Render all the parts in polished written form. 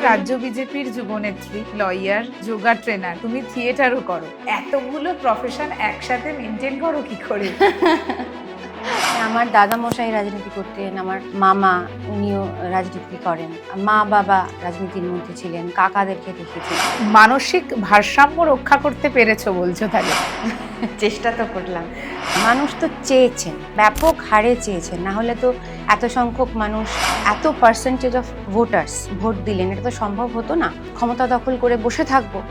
রাজ্য বিজেপির যুবনেত্রী, lawyer, yoga trainer, তুমি থিয়েটারও করো। এতগুলো প্রফেশন একসাথে মেনটেন করো কি করে? আমার দাদা মশাই রাজনীতি করতেন, আমার মামা উনিও রাজনীতি করেন, মা বাবা রাজনীতির মধ্যে ছিলেন, কাকাদেরকে দেখেছি। মানসিক ভারসাম্য রক্ষা করতে পেরেছো বলছো তাহলে? চেষ্টা তো করলাম। মানুষ তো চেয়েছেন, ব্যাপক হারে চেয়েছেন, না হলে তো এত সংখ্যক মানুষ, এত পার্সেন্টেজ অফ ভোটার্স ভোট দিলেন, এটা তো সম্ভব হতো না। ক্ষমতা দখল করে বসে থাকবো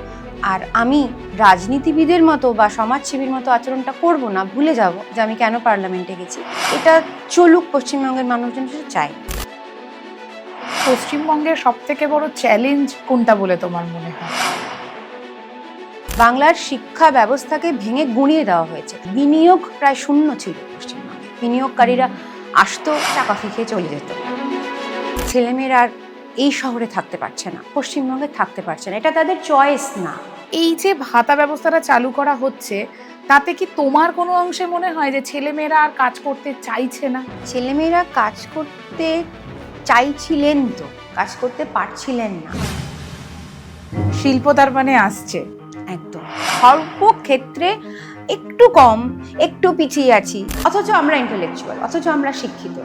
আর আমি রাজনীতিবিদের মতো বা সমাজসেবীর মতো আচরণটা করব না, ভুলে যাব যে আমি কেন পার্লামেন্টে গেছি। এটা চলুক, পশ্চিমবঙ্গের মানুষজন সেটা চায়। পশ্চিমবঙ্গের সব থেকে বড় চ্যালেঞ্জ কোনটা বলে তোমার মনে হয়? বাংলার শিক্ষা ব্যবস্থাকে ভেঙে গুঁড়িয়ে দেওয়া হয়েছে। বিনিয়োগ প্রায় শূন্য ছিল পশ্চিমবঙ্গে। বিনিয়োগকারীরা আসতো, টাকা ফিকে চলে যেত। ছেলেমেয়েরা আর এই শহরে থাকতে পারছে না, পশ্চিমবঙ্গে থাকতে পারছে না, এটা তাদের চয়েস না। এই যে ভাতা ব্যবস্থাটা চালু করা হচ্ছে, তাতে কি তোমার কোনো অংশে মনে হয় যে ছেলেমেয়েরা আর কাজ করতে চাইছে না? ছেলেমেয়েরা কাজ করতে চাইছিলেন, তো কাজ করতে পারছিলেন না। শিল্প তার মানে আসছে। একদম সর্বক্ষেত্রে একটু কম, একটু পিছিয়ে আছি, অথচ আমরা ইন্টেলেকচুয়াল, অথচ আমরা শিক্ষিত।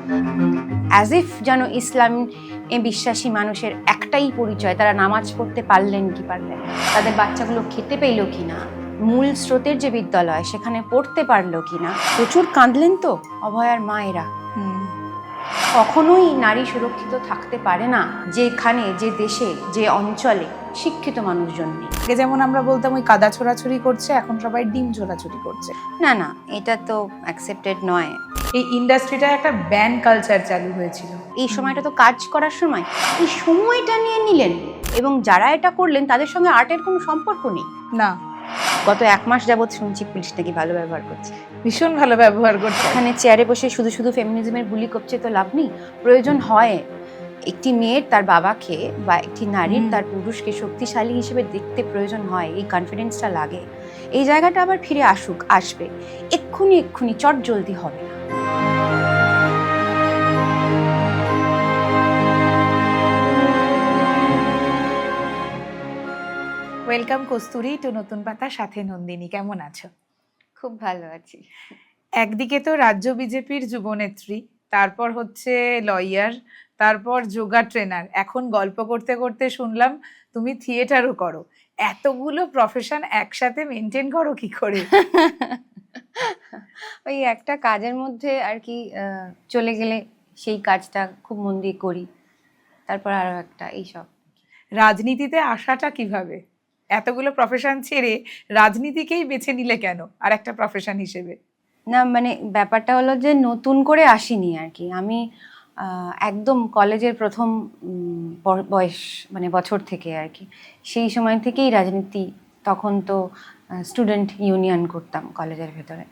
অ্যাজ ইফ যেন ইসলাম এ বিশ্বাসী মানুষের একটাই পরিচয়, তারা নামাজ পড়তে পারলেন কি পারলেন না, তাদের বাচ্চাগুলো খেতে পেল কিনা, মূল স্রোতের যে বিদ্যালয় সেখানে পড়তে পারলো কিনা। প্রচুর কাঁদলেন তো অভয়ার মায়েরা। কখনোই নারী সুরক্ষিত থাকতে পারে না যেখানে, যে দেশে, যে অঞ্চলে শিক্ষিত মানুষজন নেই। আগে যেমন আমরা বলতাম ওই কাদা ছোড়াছুড়ি করছে, এখন সবাই ডিম ছোড়াছুড়ি করছে। না না, এটা তো অ্যাকসেপ্টেড নয়। এই ইন্ডাস্ট্রিটা একটা ব্যান কালচার চালু হয়েছিল। এই সময়টা তো কাজ করার সময়, এই সময়টা নিয়ে নিলেন, এবং যারা এটা করলেন তাদের সঙ্গে আর্টের কোনো সম্পর্ক নেই। না, গত 1 মাস যাবৎ শুনছি পুলিশ নাকি ভালো ব্যবহার করছে। ভীষণ ভালো ব্যবহার করছে। এখানে চেয়ারে বসে শুধু শুধু ফেমিনিজমের বুলি কপছে তো লাভ নেই। প্রয়োজন হয় একটি মেয়ের তার বাবাকে বা একটি নারীর তার পুরুষকে শক্তিশালী হিসেবে দেখতে প্রয়োজন হয়, এই কনফিডেন্সটা লাগে। এই জায়গাটা আবার ফিরে আসুক, আসবে, এক্ষুনি চট জলদি হবে না। ওয়েলকাম কস্তুরী টু নতুন পাতা, সাথে নন্দিনী। কেমন আছো? খুব ভালো আছি। একদিকে তো রাজ্য বিজেপির যুবনেত্রী, তারপর হচ্ছে লয়ার, তারপর যোগা ট্রেনার, এখন গল্প করতে করতে শুনলাম তুমি থিয়েটারও করো। এতগুলো প্রফেশন একসাথে মেনটেন করো কি করে? ওই একটা কাজের মধ্যে আর কি চলে গেলে সেই কাজটা খুব মন দিয়ে করি, তারপর আরো একটা, এইসব। রাজনীতিতে আসাটা কিভাবে? এতগুলো প্রফেশন ছেড়ে রাজনীতিকেই বেছে নিলে কেন আর একটা প্রফেশন হিসেবে? না মানে ব্যাপারটা হলো যে নতুন করে আসিনি আর কি। আমি একদম কলেজের প্রথম বয়স মানে বছর থেকে আর কি, সেই সময় থেকেই রাজনীতি, তখন তো স্টুডেন্ট ইউনিয়ন করতাম কলেজের ভেতরে,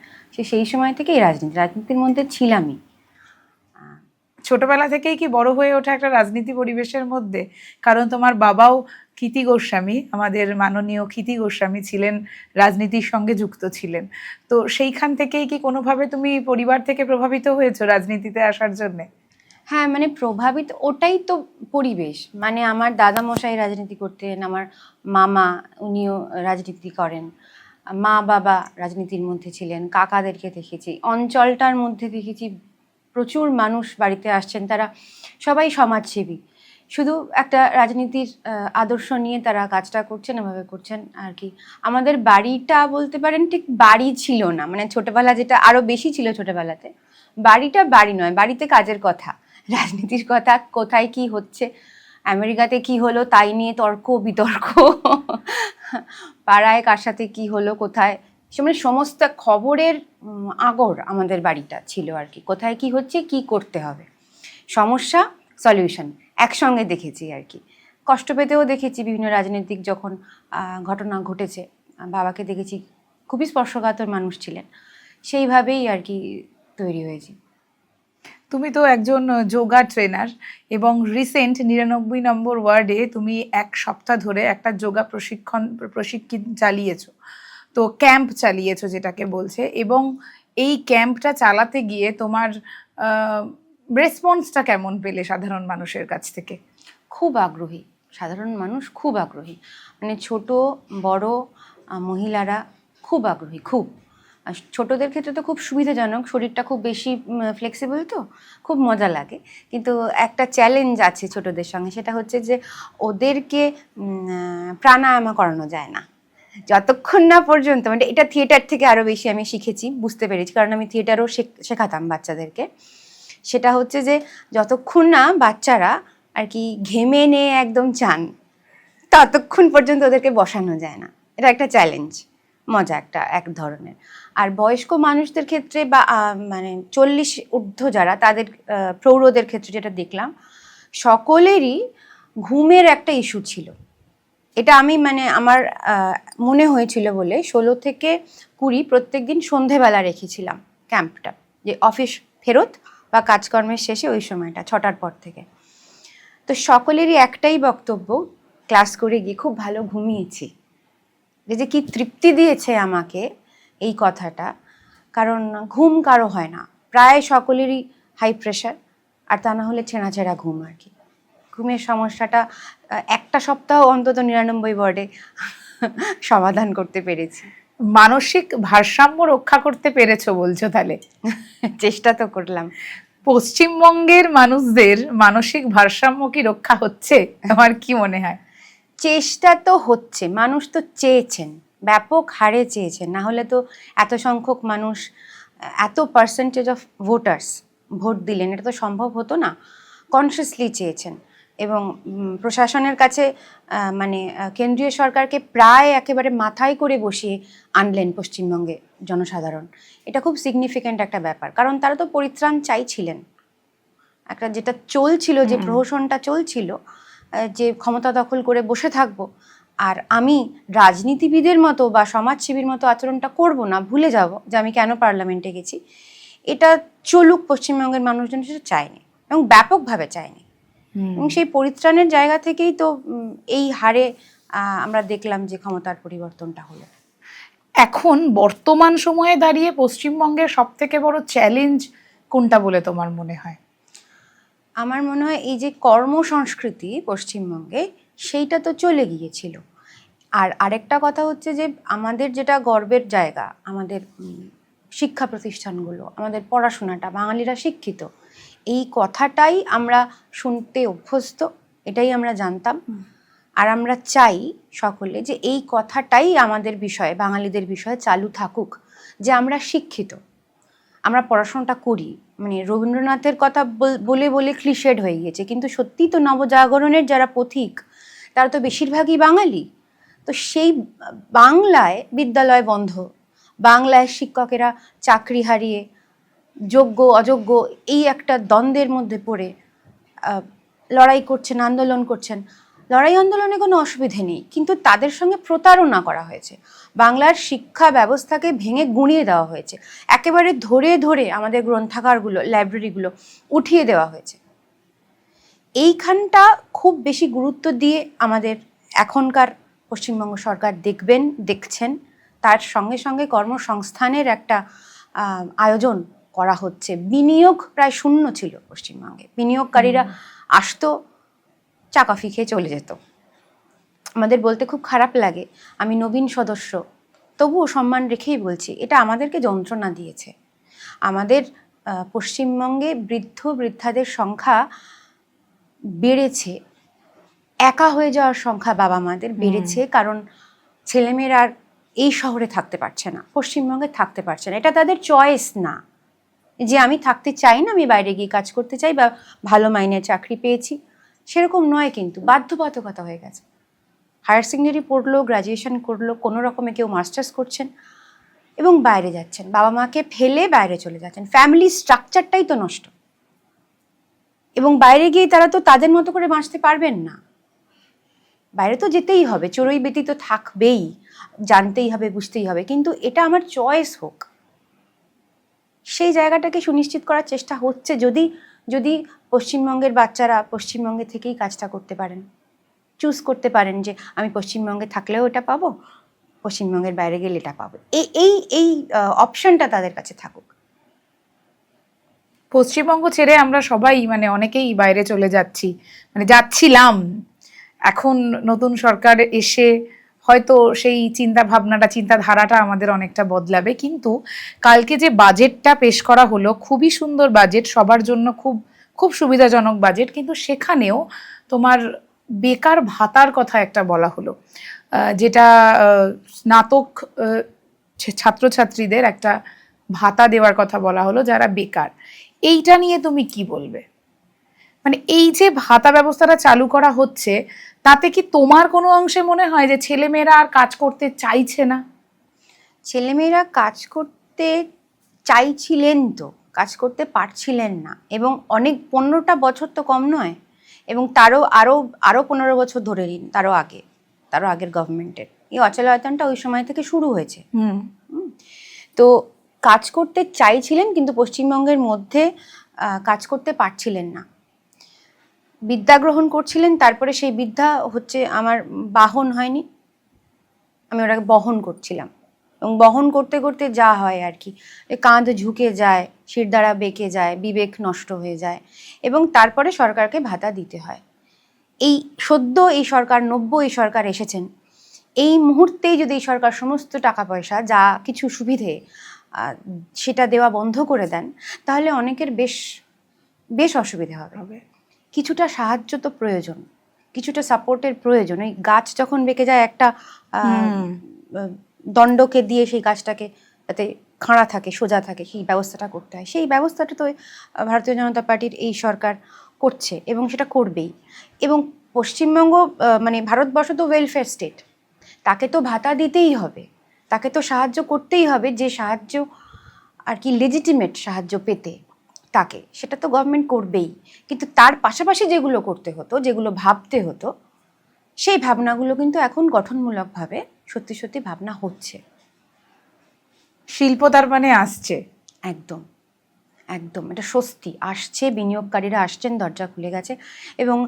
সেই সময় থেকেই রাজনীতির মধ্যে ছিলামই। ছোটবেলা থেকেই কি বড় হয়ে ওঠা একটা রাজনীতি পরিবেশের মধ্যে? কারণ তোমার বাবাও ক্ষিতি গোস্বামী, আমাদের মাননীয় ক্ষিতি গোস্বামী ছিলেন, রাজনীতির সঙ্গে যুক্ত ছিলেন। তো সেইখান থেকেই কি কোনোভাবে তুমি পরিবার থেকে প্রভাবিত হয়েছো রাজনীতিতে আসার জন্যে? হ্যাঁ মানে প্রভাবিত, ওটাই তো পরিবেশ। মানে আমার দাদা মশাই রাজনীতি করতেন, আমার মামা উনিও রাজনীতি করেন, মা বাবা রাজনীতির মধ্যে ছিলেন, কাকাদেরকে দেখেছি, অঞ্চলটার মধ্যে দেখেছি প্রচুর মানুষ বাড়িতে আসছেন, তারা সবাই সমাজসেবী, শুধু একটা রাজনীতির আদর্শ নিয়ে তারা কাজটা করছেন, এভাবে করছেন আর কি। আমাদের বাড়িটা বলতে পারেন ঠিক বাড়ি ছিল না, মানে ছোটবেলা যেটা আরো বেশি ছিল ছোটবেলাতে, বাড়িটা বাড়ি নয়, বাড়িতে কাজের কথা, রাজনীতির কথা, কোথায় কি হচ্ছে, আমেরিকাতে কি হলো তাই নিয়ে তর্ক বিতর্ক, পাড়ায় কার সাথে কি হলো, কোথায়, মানে সমস্ত খবরের আগর আমাদের বাড়িটা ছিল আর কি। কোথায় কি হচ্ছে, কি করতে হবে, সমস্যা সলিউশন একসঙ্গে দেখেছি আর কি। কষ্ট পেতেও দেখেছি বিভিন্ন রাজনৈতিক যখন ঘটনা ঘটেছে, বাবাকে দেখেছি, খুবই স্পর্শকাতর মানুষ ছিলেন, সেইভাবেই আর কি তৈরি হয়েছে। তুমি তো একজন যোগা ট্রেনার এবং রিসেন্ট 99 নম্বর ওয়ার্ডে তুমি 1 সপ্তাহ ধরে একটা যোগা প্রশিক্ষণ চালিয়েছো, তো ক্যাম্প চালিয়েছো যেটাকে বলছে, এবং এই ক্যাম্পটা চালাতে গিয়ে তোমার রেসপন্সটা কেমন পেলে সাধারণ মানুষের কাছ থেকে? খুব আগ্রহী, সাধারণ মানুষ খুব আগ্রহী, মানে ছোট বড় মহিলারা খুব আগ্রহী, খুব। আর ছোটদের ক্ষেত্রে তো খুব সুবিধাজনক, শরীরটা খুব বেশি ফ্লেক্সিবল, তো খুব মজা লাগে। কিন্তু একটা চ্যালেঞ্জ আছে ছোটদের সঙ্গে, সেটা হচ্ছে যে ওদেরকে প্রাণায়াম করানো যায় না যতক্ষণ না পর্যন্ত, মানে এটা থিয়েটার থেকে আরও বেশি আমি শিখেছি, বুঝতে পেরেছি, কারণ আমি থিয়েটারও শেখাতাম বাচ্চাদেরকে। সেটা হচ্ছে যে যতক্ষণ না বাচ্চারা আর কি ঘেমে নিয়ে একদম চান, ততক্ষণ পর্যন্ত ওদেরকে বসানো যায় না। এটা একটা চ্যালেঞ্জ, মজা একটা এক ধরনের। আর বয়স্ক মানুষদের ক্ষেত্রে বা মানে 40 ঊর্ধ্ব যারা, তাদের প্রৌঢ়দের ক্ষেত্রে যেটা দেখলাম, সকলেরই ঘুমের একটা ইস্যু ছিল। এটা আমি মানে আমার মনে হয়েছিল বলে 16 থেকে 20 প্রত্যেক দিন সন্ধেবেলা রেখেছিলাম ক্যাম্পটা, যে অফিস ফেরত বা কাজকর্মের শেষে ওই সময়টা 6টার পর থেকে। তো সকলেরই একটাই বক্তব্য, ক্লাস করে গিয়ে খুব ভালো ঘুমিয়েছি। যে কি তৃপ্তি দিয়েছে আমাকে এই কথাটা, কারণ ঘুম কারো হয় না, প্রায় সকলেরই হাই প্রেশার, আর তা না হলে ছেঁড়া ঘুম আর কি। ঘুমের সমস্যাটা একটা সপ্তাহ অন্তত 99 ওয়ার্ডে সমাধান করতে পেরেছি। মানসিক ভারসাম্য রক্ষা করতে পেরেছো বলছো তাহলে? চেষ্টা তো করলাম। পশ্চিমবঙ্গের মানুষদের মানসিক ভারসাম্য কি রক্ষা হচ্ছে, আমার কি মনে হয়? চেষ্টা তো হচ্ছে, মানুষ তো চেয়েছেন, ব্যাপক হারে চেয়েছেন, না হলে তো এত সংখ্যক মানুষ, এত পার্সেন্টেজ অফ ভোটার্স ভোট দিলেন, এটা তো সম্ভব হতো না। কনসিয়াসলি চেয়েছেন, এবং প্রশাসনের কাছে মানে কেন্দ্রীয় সরকারকে প্রায় একেবারে মাথায় করে বসিয়ে আনলেন পশ্চিমবঙ্গে জনসাধারণ। এটা খুব সিগনিফিক্যান্ট একটা ব্যাপার, কারণ তারা তো পরিত্রাণ চাইছিলেন। একটা যেটা চলছিল, যে প্রহসনটা চলছিল, যে ক্ষমতা দখল করে বসে থাকবো আর আমি রাজনীতিবিদের মতো বা সমাজসেবীর মতো আচরণটা করব না, ভুলে যাব যে আমি কেন পার্লামেন্টে গেছি, এটা চলুক পশ্চিমবঙ্গের মানুষজন সেটা চায়নি, এবং ব্যাপকভাবে চায়নি। এবং সেই পরিত্রাণের জায়গা থেকেই তো এই হারে আমরা দেখলাম যে ক্ষমতার পরিবর্তনটা হলো। এখন বর্তমান সময়ে দাঁড়িয়ে পশ্চিমবঙ্গের সব থেকে বড় চ্যালেঞ্জ কোনটা বলে তোমার মনে হয়? আমার মনে হয় এই যে কর্মসংস্কৃতি পশ্চিমবঙ্গে, সেইটা তো চলে গিয়েছিল। আর আরেকটা কথা হচ্ছে যে আমাদের যেটা গর্বের জায়গা, আমাদের শিক্ষা প্রতিষ্ঠানগুলো, আমাদের পড়াশোনাটা, বাঙালিরা শিক্ষিত, এই কথাটাই আমরা শুনতে অভ্যস্ত, এটাই আমরা জানতাম। আর আমরা চাই সকলে যে এই কথাটাই আমাদের বিষয়ে, বাঙালিদের বিষয়ে চালু থাকুক, যে আমরা শিক্ষিত, আমরা পড়াশোনাটা করি। মানে রবীন্দ্রনাথের কথা বলে বলে ক্লিশেড হয়ে গিয়েছে, কিন্তু সত্যি তো নবজাগরণের যারা পথিক, তারা তো বেশিরভাগই বাঙালি। তো সেই বাংলায় বিদ্যালয় বন্ধ, বাংলায় শিক্ষকেরা চাকরি হারিয়ে যোগ্য অযোগ্য এই একটা দ্বন্দ্বের মধ্যে পড়ে লড়াই করছেন, আন্দোলন করছেন। লড়াই আন্দোলনে কোনো অসুবিধে নেই, কিন্তু তাদের সঙ্গে প্রতারণা করা হয়েছে। বাংলার শিক্ষা ব্যবস্থাকে ভেঙে গুঁড়িয়ে দেওয়া হয়েছে, একেবারে ধরে ধরে আমাদের গ্রন্থাগারগুলো, লাইব্রেরিগুলো উঠিয়ে দেওয়া হয়েছে। এইখানটা খুব বেশি গুরুত্ব দিয়ে আমাদের এখনকার পশ্চিমবঙ্গ সরকার দেখছেন। তার সঙ্গে সঙ্গে কর্মসংস্থানের একটা আয়োজন করা হচ্ছে। বিনিয়োগ প্রায় শূন্য ছিল পশ্চিমবঙ্গে, বিনিয়োগকারীরা আসতো, চা কফি খেয়ে চলে যেত। আমাদের বলতে খুব খারাপ লাগে, আমি নবীন সদস্য, তবুও সম্মান রেখেই বলছি, এটা আমাদেরকে যন্ত্রণা দিয়েছে। আমাদের পশ্চিমবঙ্গে বৃদ্ধাদের সংখ্যা বেড়েছে, একা হয়ে যাওয়ার সংখ্যা বাবা মাদের বেড়েছে, কারণ ছেলেমেয়েরা আর এই শহরে থাকতে পারছে না, পশ্চিমবঙ্গে থাকতে পারছে না। এটা তাদের চয়েস না, যে আমি থাকতে চাই না, আমি বাইরে গিয়ে কাজ করতে চাই বা ভালো মাইনের চাকরি পেয়েছি, সেরকম নয়, কিন্তু বাধ্যবাধকতা হয়ে গেছে। হায়ার সেকেন্ডারি পড়লো, গ্র্যাজুয়েশন করলো, কোনো রকমে কেউ মাস্টার্স করছেন এবং বাইরে যাচ্ছেন, বাবা মাকে ফেলে বাইরে চলে যাচ্ছেন। ফ্যামিলি স্ট্রাকচারটাই তো নষ্ট, এবং বাইরে গিয়ে তারা তো তাদের মতো করে বাঁচতে পারবেন না। বাইরে তো যেতেই হবে, চড়ুই বেটি তো থাকবেই, জানতেই হবে, বুঝতেই হবে, কিন্তু এটা আমার চয়েস হোক, সেই জায়গাটাকে সুনিশ্চিত করার চেষ্টা হচ্ছে। যদি পশ্চিমবঙ্গের বাচ্চারা পশ্চিমবঙ্গে থেকেই কাজটা করতে পারেন, চুজ করতে পারেন যে আমি পশ্চিমবঙ্গে থাকলেও এটা পাবো, পশ্চিমবঙ্গের বাইরে গেলে এটা পাবো, এই অপশনটা তাদের কাছে থাকুক। পশ্চিমবঙ্গ ছেড়ে আমরা সবাই মানে অনেকেই বাইরে চলে যাচ্ছি, মানে যাচ্ছিলাম, এখন নতুন সরকার এসে হয়তো সেই চিন্তাধারাটা আমাদের অনেকটা বদলাবে, কিন্তু কালকে যে বাজেটটা পেশ করা হলো খুবই সুন্দর বাজেট, সবার জন্য খুব খুব সুবিধাজনক বাজেট, কিন্তু সেখানেও তোমার বেকার ভাতার কথা একটা বলা হলো, যেটা স্নাতক ছাত্রছাত্রীদের একটা ভাতা দেওয়ার কথা বলা হলো যারা বেকার। এইটা নিয়ে তুমি কি বলবে? মানে এই যে ভাতা ব্যবস্থাটা চালু করা হচ্ছে, তাতে কি তোমার কোনো অংশে মনে হয় যে ছেলেমেয়েরা আর কাজ করতে চাইছে না? ছেলেমেয়েরা কাজ করতে চাইছিলেন, তো কাজ করতে পারছিলেন না, এবং অনেক 15টা বছর তো কম নয়, এবং তারও আরও আরও 15 বছর ধরে নিন, তারও আগের গভর্নমেন্টের এই অচলায়তনটা ওই সময় থেকে শুরু হয়েছে। তো কাজ করতে চাইছিলেন, কিন্তু পশ্চিমবঙ্গের মধ্যে কাজ করতে পারছিলেন না। বিদ্যা গ্রহণ করছিলেন, তারপরে সেই বিদ্যা হচ্ছে আমার বাহন হয়নি, আমি ওটাকে বহন করছিলাম, এবং বহন করতে করতে যা হয় আর কি, কাঁধ ঝুঁকে যায়, শিরদাঁড়া বেঁকে যায়, বিবেক নষ্ট হয়ে যায়, এবং তারপরে সরকারকে ভাতা দিতে হয়। এই সদ্য এই সরকার এই সরকার এসেছেন, এই মুহূর্তেই যদি এই সরকার সমস্ত টাকা পয়সা যা কিছু সুবিধে সেটা দেওয়া বন্ধ করে দেন, তাহলে অনেকের বেশ বেশ অসুবিধা হবে। কিছুটা সাহায্য তো প্রয়োজন, কিছুটা সাপোর্টের প্রয়োজন। ওই গাছ যখন বেঁকে যায়, একটা দণ্ডকে দিয়ে সেই গাছটাকে যাতে খাঁড়া থাকে, সোজা থাকে, সেই ব্যবস্থাটা করতে হয়। সেই ব্যবস্থাটা তো ভারতীয় জনতা পার্টির এই সরকার করছে, এবং সেটা করবেই। এবং পশ্চিমবঙ্গ মানে ভারতবর্ষ তো ওয়েলফেয়ার স্টেট, তাকে তো ভাতা দিতেই হবে, তাকে তো সাহায্য করতেই হবে, যে সাহায্য আর কি লেজিটিমেট সাহায্য পেতে তাকে, সেটা তো গভর্নমেন্ট করবেই। কিন্তু তার পাশাপাশি যেগুলো করতে হতো, যেগুলো ভাবতে হতো, সেই ভাবনাগুলো কিন্তু এখন গঠনমূলকভাবে সত্যি সত্যি ভাবনা হচ্ছে। শিল্প তার মানে আসছে, একদম একদম এটা স্বস্তি আসছে, বিনিয়োগকারীরা আসছেন, দরজা খুলে গেছে, এবং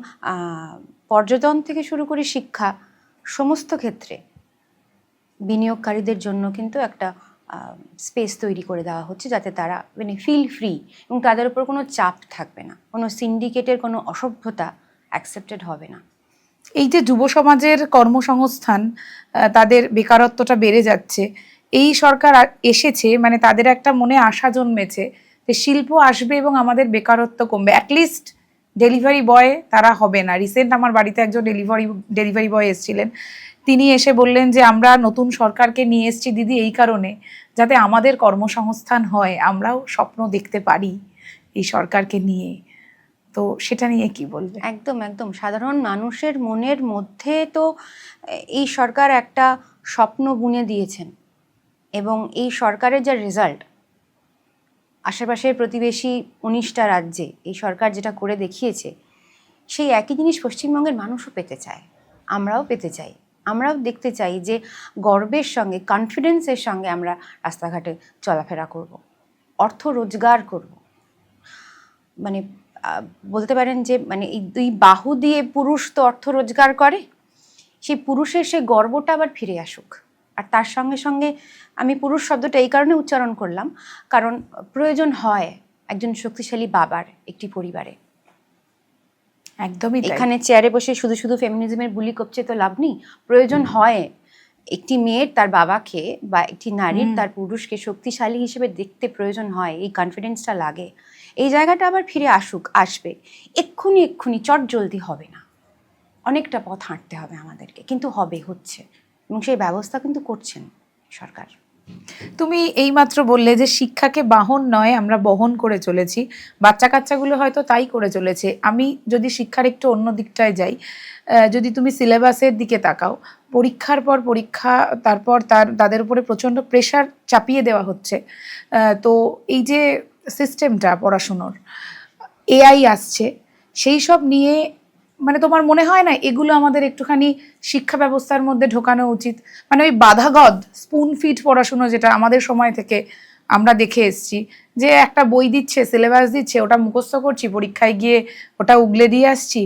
পর্যটন থেকে শুরু করে শিক্ষা, সমস্ত ক্ষেত্রে বিনিয়োগকারীদের জন্য কিন্তু একটা স্পেস তৈরি করে দেওয়া হচ্ছে, যাতে তারা মানে ফিল ফ্রি, এবং তাদের উপর কোনো চাপ থাকবে না, কোনো সিন্ডিকেটের কোনো অসভ্যতা অ্যাকসেপ্টেড হবে না। এই যে যুব সমাজের কর্মসংস্থান, তাদের বেকারত্বটা বেড়ে যাচ্ছে, এই সরকার এসেছে মানে তাদের একটা মনে আশা জন্মেছে যে শিল্প আসবে এবং আমাদের বেকারত্ব কমবে, অ্যাটলিস্ট ডেলিভারি বয় তারা হবে না। রিসেন্ট আমার বাড়িতে একজন ডেলিভারি বয় এসেছিলেন, তিনি এসে বললেন যে আমরা নতুন সরকারকে নিয়ে এসেছি দিদি এই কারণে যাতে আমাদের কর্মসংস্থান হয়, আমরাও স্বপ্ন দেখতে পারি এই সরকারকে নিয়ে। তো সেটা নিয়ে কি বলবে? একদম একদম সাধারণ মানুষের মনের মধ্যে তো এই সরকার একটা স্বপ্ন বুনে দিয়েছেন, এবং এই সরকারের যা রেজাল্ট, আশেপাশের প্রতিবেশী 19টা রাজ্যে এই সরকার যেটা করে দেখিয়েছে, সেই একই জিনিস পশ্চিমবঙ্গের মানুষও পেতে চায়, আমরাও পেতে চাই। আমরাও দেখতে চাই যে গর্বের সঙ্গে, কনফিডেন্সের সঙ্গে আমরা রাস্তাঘাটে চলাফেরা করব, অর্থ রোজগার করব। মানে বলতে পারেন যে মানে এই দুই বাহু দিয়ে পুরুষ তো অর্থ রোজগার করে, সেই পুরুষের সেই গর্বটা আবার ফিরে আসুক। আর তার সঙ্গে সঙ্গে আমি পুরুষ শব্দটা এই কারণে উচ্চারণ করলাম, কারণ প্রয়োজন হয় একজন শক্তিশালী বাবার একটি পরিবারে। একদমই এখানে চেয়ারে বসে শুধু শুধু ফেমিনিজমের বুলি কপচে তো লাভ নেই। প্রয়োজন হয় একটি মেয়ের তার বাবাকে, বা একটি নারীর তার পুরুষকে শক্তিশালী হিসেবে দেখতে প্রয়োজন হয়, এই কনফিডেন্সটা লাগে। এই জায়গাটা আবার ফিরে আসবে। এক্ষুনি চট জলদি হবে না, অনেকটা পথ হাঁটতে হবে আমাদেরকে, কিন্তু হচ্ছে, এবং সেই ব্যবস্থা কিন্তু করছেন সরকার। তুমি এইমাত্র বললে যে শিক্ষাকে বাহন নয় আমরা বহন করে চলেছি, বাচ্চা কাচ্চাগুলো হয়তো তাই করে চলেছে। আমি যদি শিক্ষার একটু অন্য দিকটায় যাই, যদি তুমি সিলেবাসের দিকে তাকাও, পরীক্ষার পর পরীক্ষা, তারপর তাদের উপরে প্রচণ্ড প্রেশার চাপিয়ে দেওয়া হচ্ছে। তো এই যে সিস্টেমটা পড়াশুনোর, এআই আসছে, সেই সব নিয়ে মানে তোমার মনে হয় না এগুলো আমাদের একটুখানি শিক্ষা ব্যবস্থার মধ্যে ঢোকানো উচিত? মানে ওই বাঁধাগদ স্পুন ফিড পড়াশুনো যেটা আমাদের সময় থেকে আমরা দেখে এসেছি, যে একটা বই দিচ্ছে, সিলেবাস দিচ্ছে, ওটা মুখস্থ করছি, পরীক্ষায় গিয়ে ওটা উগলে দিয়ে আসছি।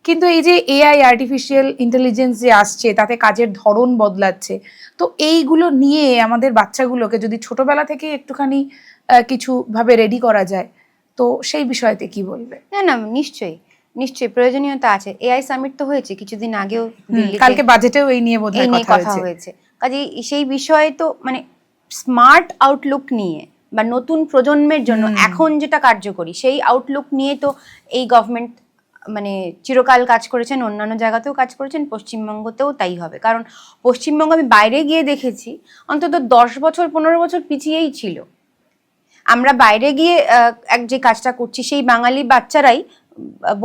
কিন্তু এই যে এআই, আর্টিফিশিয়াল ইন্টেলিজেন্স যে আসছে, তাতে কাজের ধরন বদলাচ্ছে, তো এইগুলো নিয়ে আমাদের বাচ্চাগুলোকে যদি ছোটবেলা থেকে একটুখানি কিছুভাবে রেডি করা যায়, তো সেই বিষয়তে কি বলবে? না না, নিশ্চয়ই। নিশ্চয়ই প্রয়োজনীয়তা আছে। এআই সামিট তো হয়েছে কিছুদিন আগেও দিল্লিতে। কালকে বাজেটেও এই নিয়ে বোধহয় কথা কিছুদিন আগেও কালকে বাজেটেও এই নিয়ে এই বোধহয় নিয়ে কথা কথা হয়েছে। হয়েছে। কাজেই সেই বিষয়ে তো মানে স্মার্ট আউটলুক নিয়ে বা নতুন প্রজন্মের জন্য এখন যেটা কার্যকরী সেই আউটলুক নিয়ে তো এই গভর্নমেন্ট মানে চিরকাল কাজ করেছেন, অন্যান্য জায়গাতেও কাজ করেছেন, পশ্চিমবঙ্গতেও তাই হবে। কারণ পশ্চিমবঙ্গ আমি বাইরে গিয়ে দেখেছি অন্তত 10 বছর 15 বছর পিছিয়েই ছিল। আমরা বাইরে গিয়ে যে কাজটা করছি সেই বাঙালি বাচ্চারাই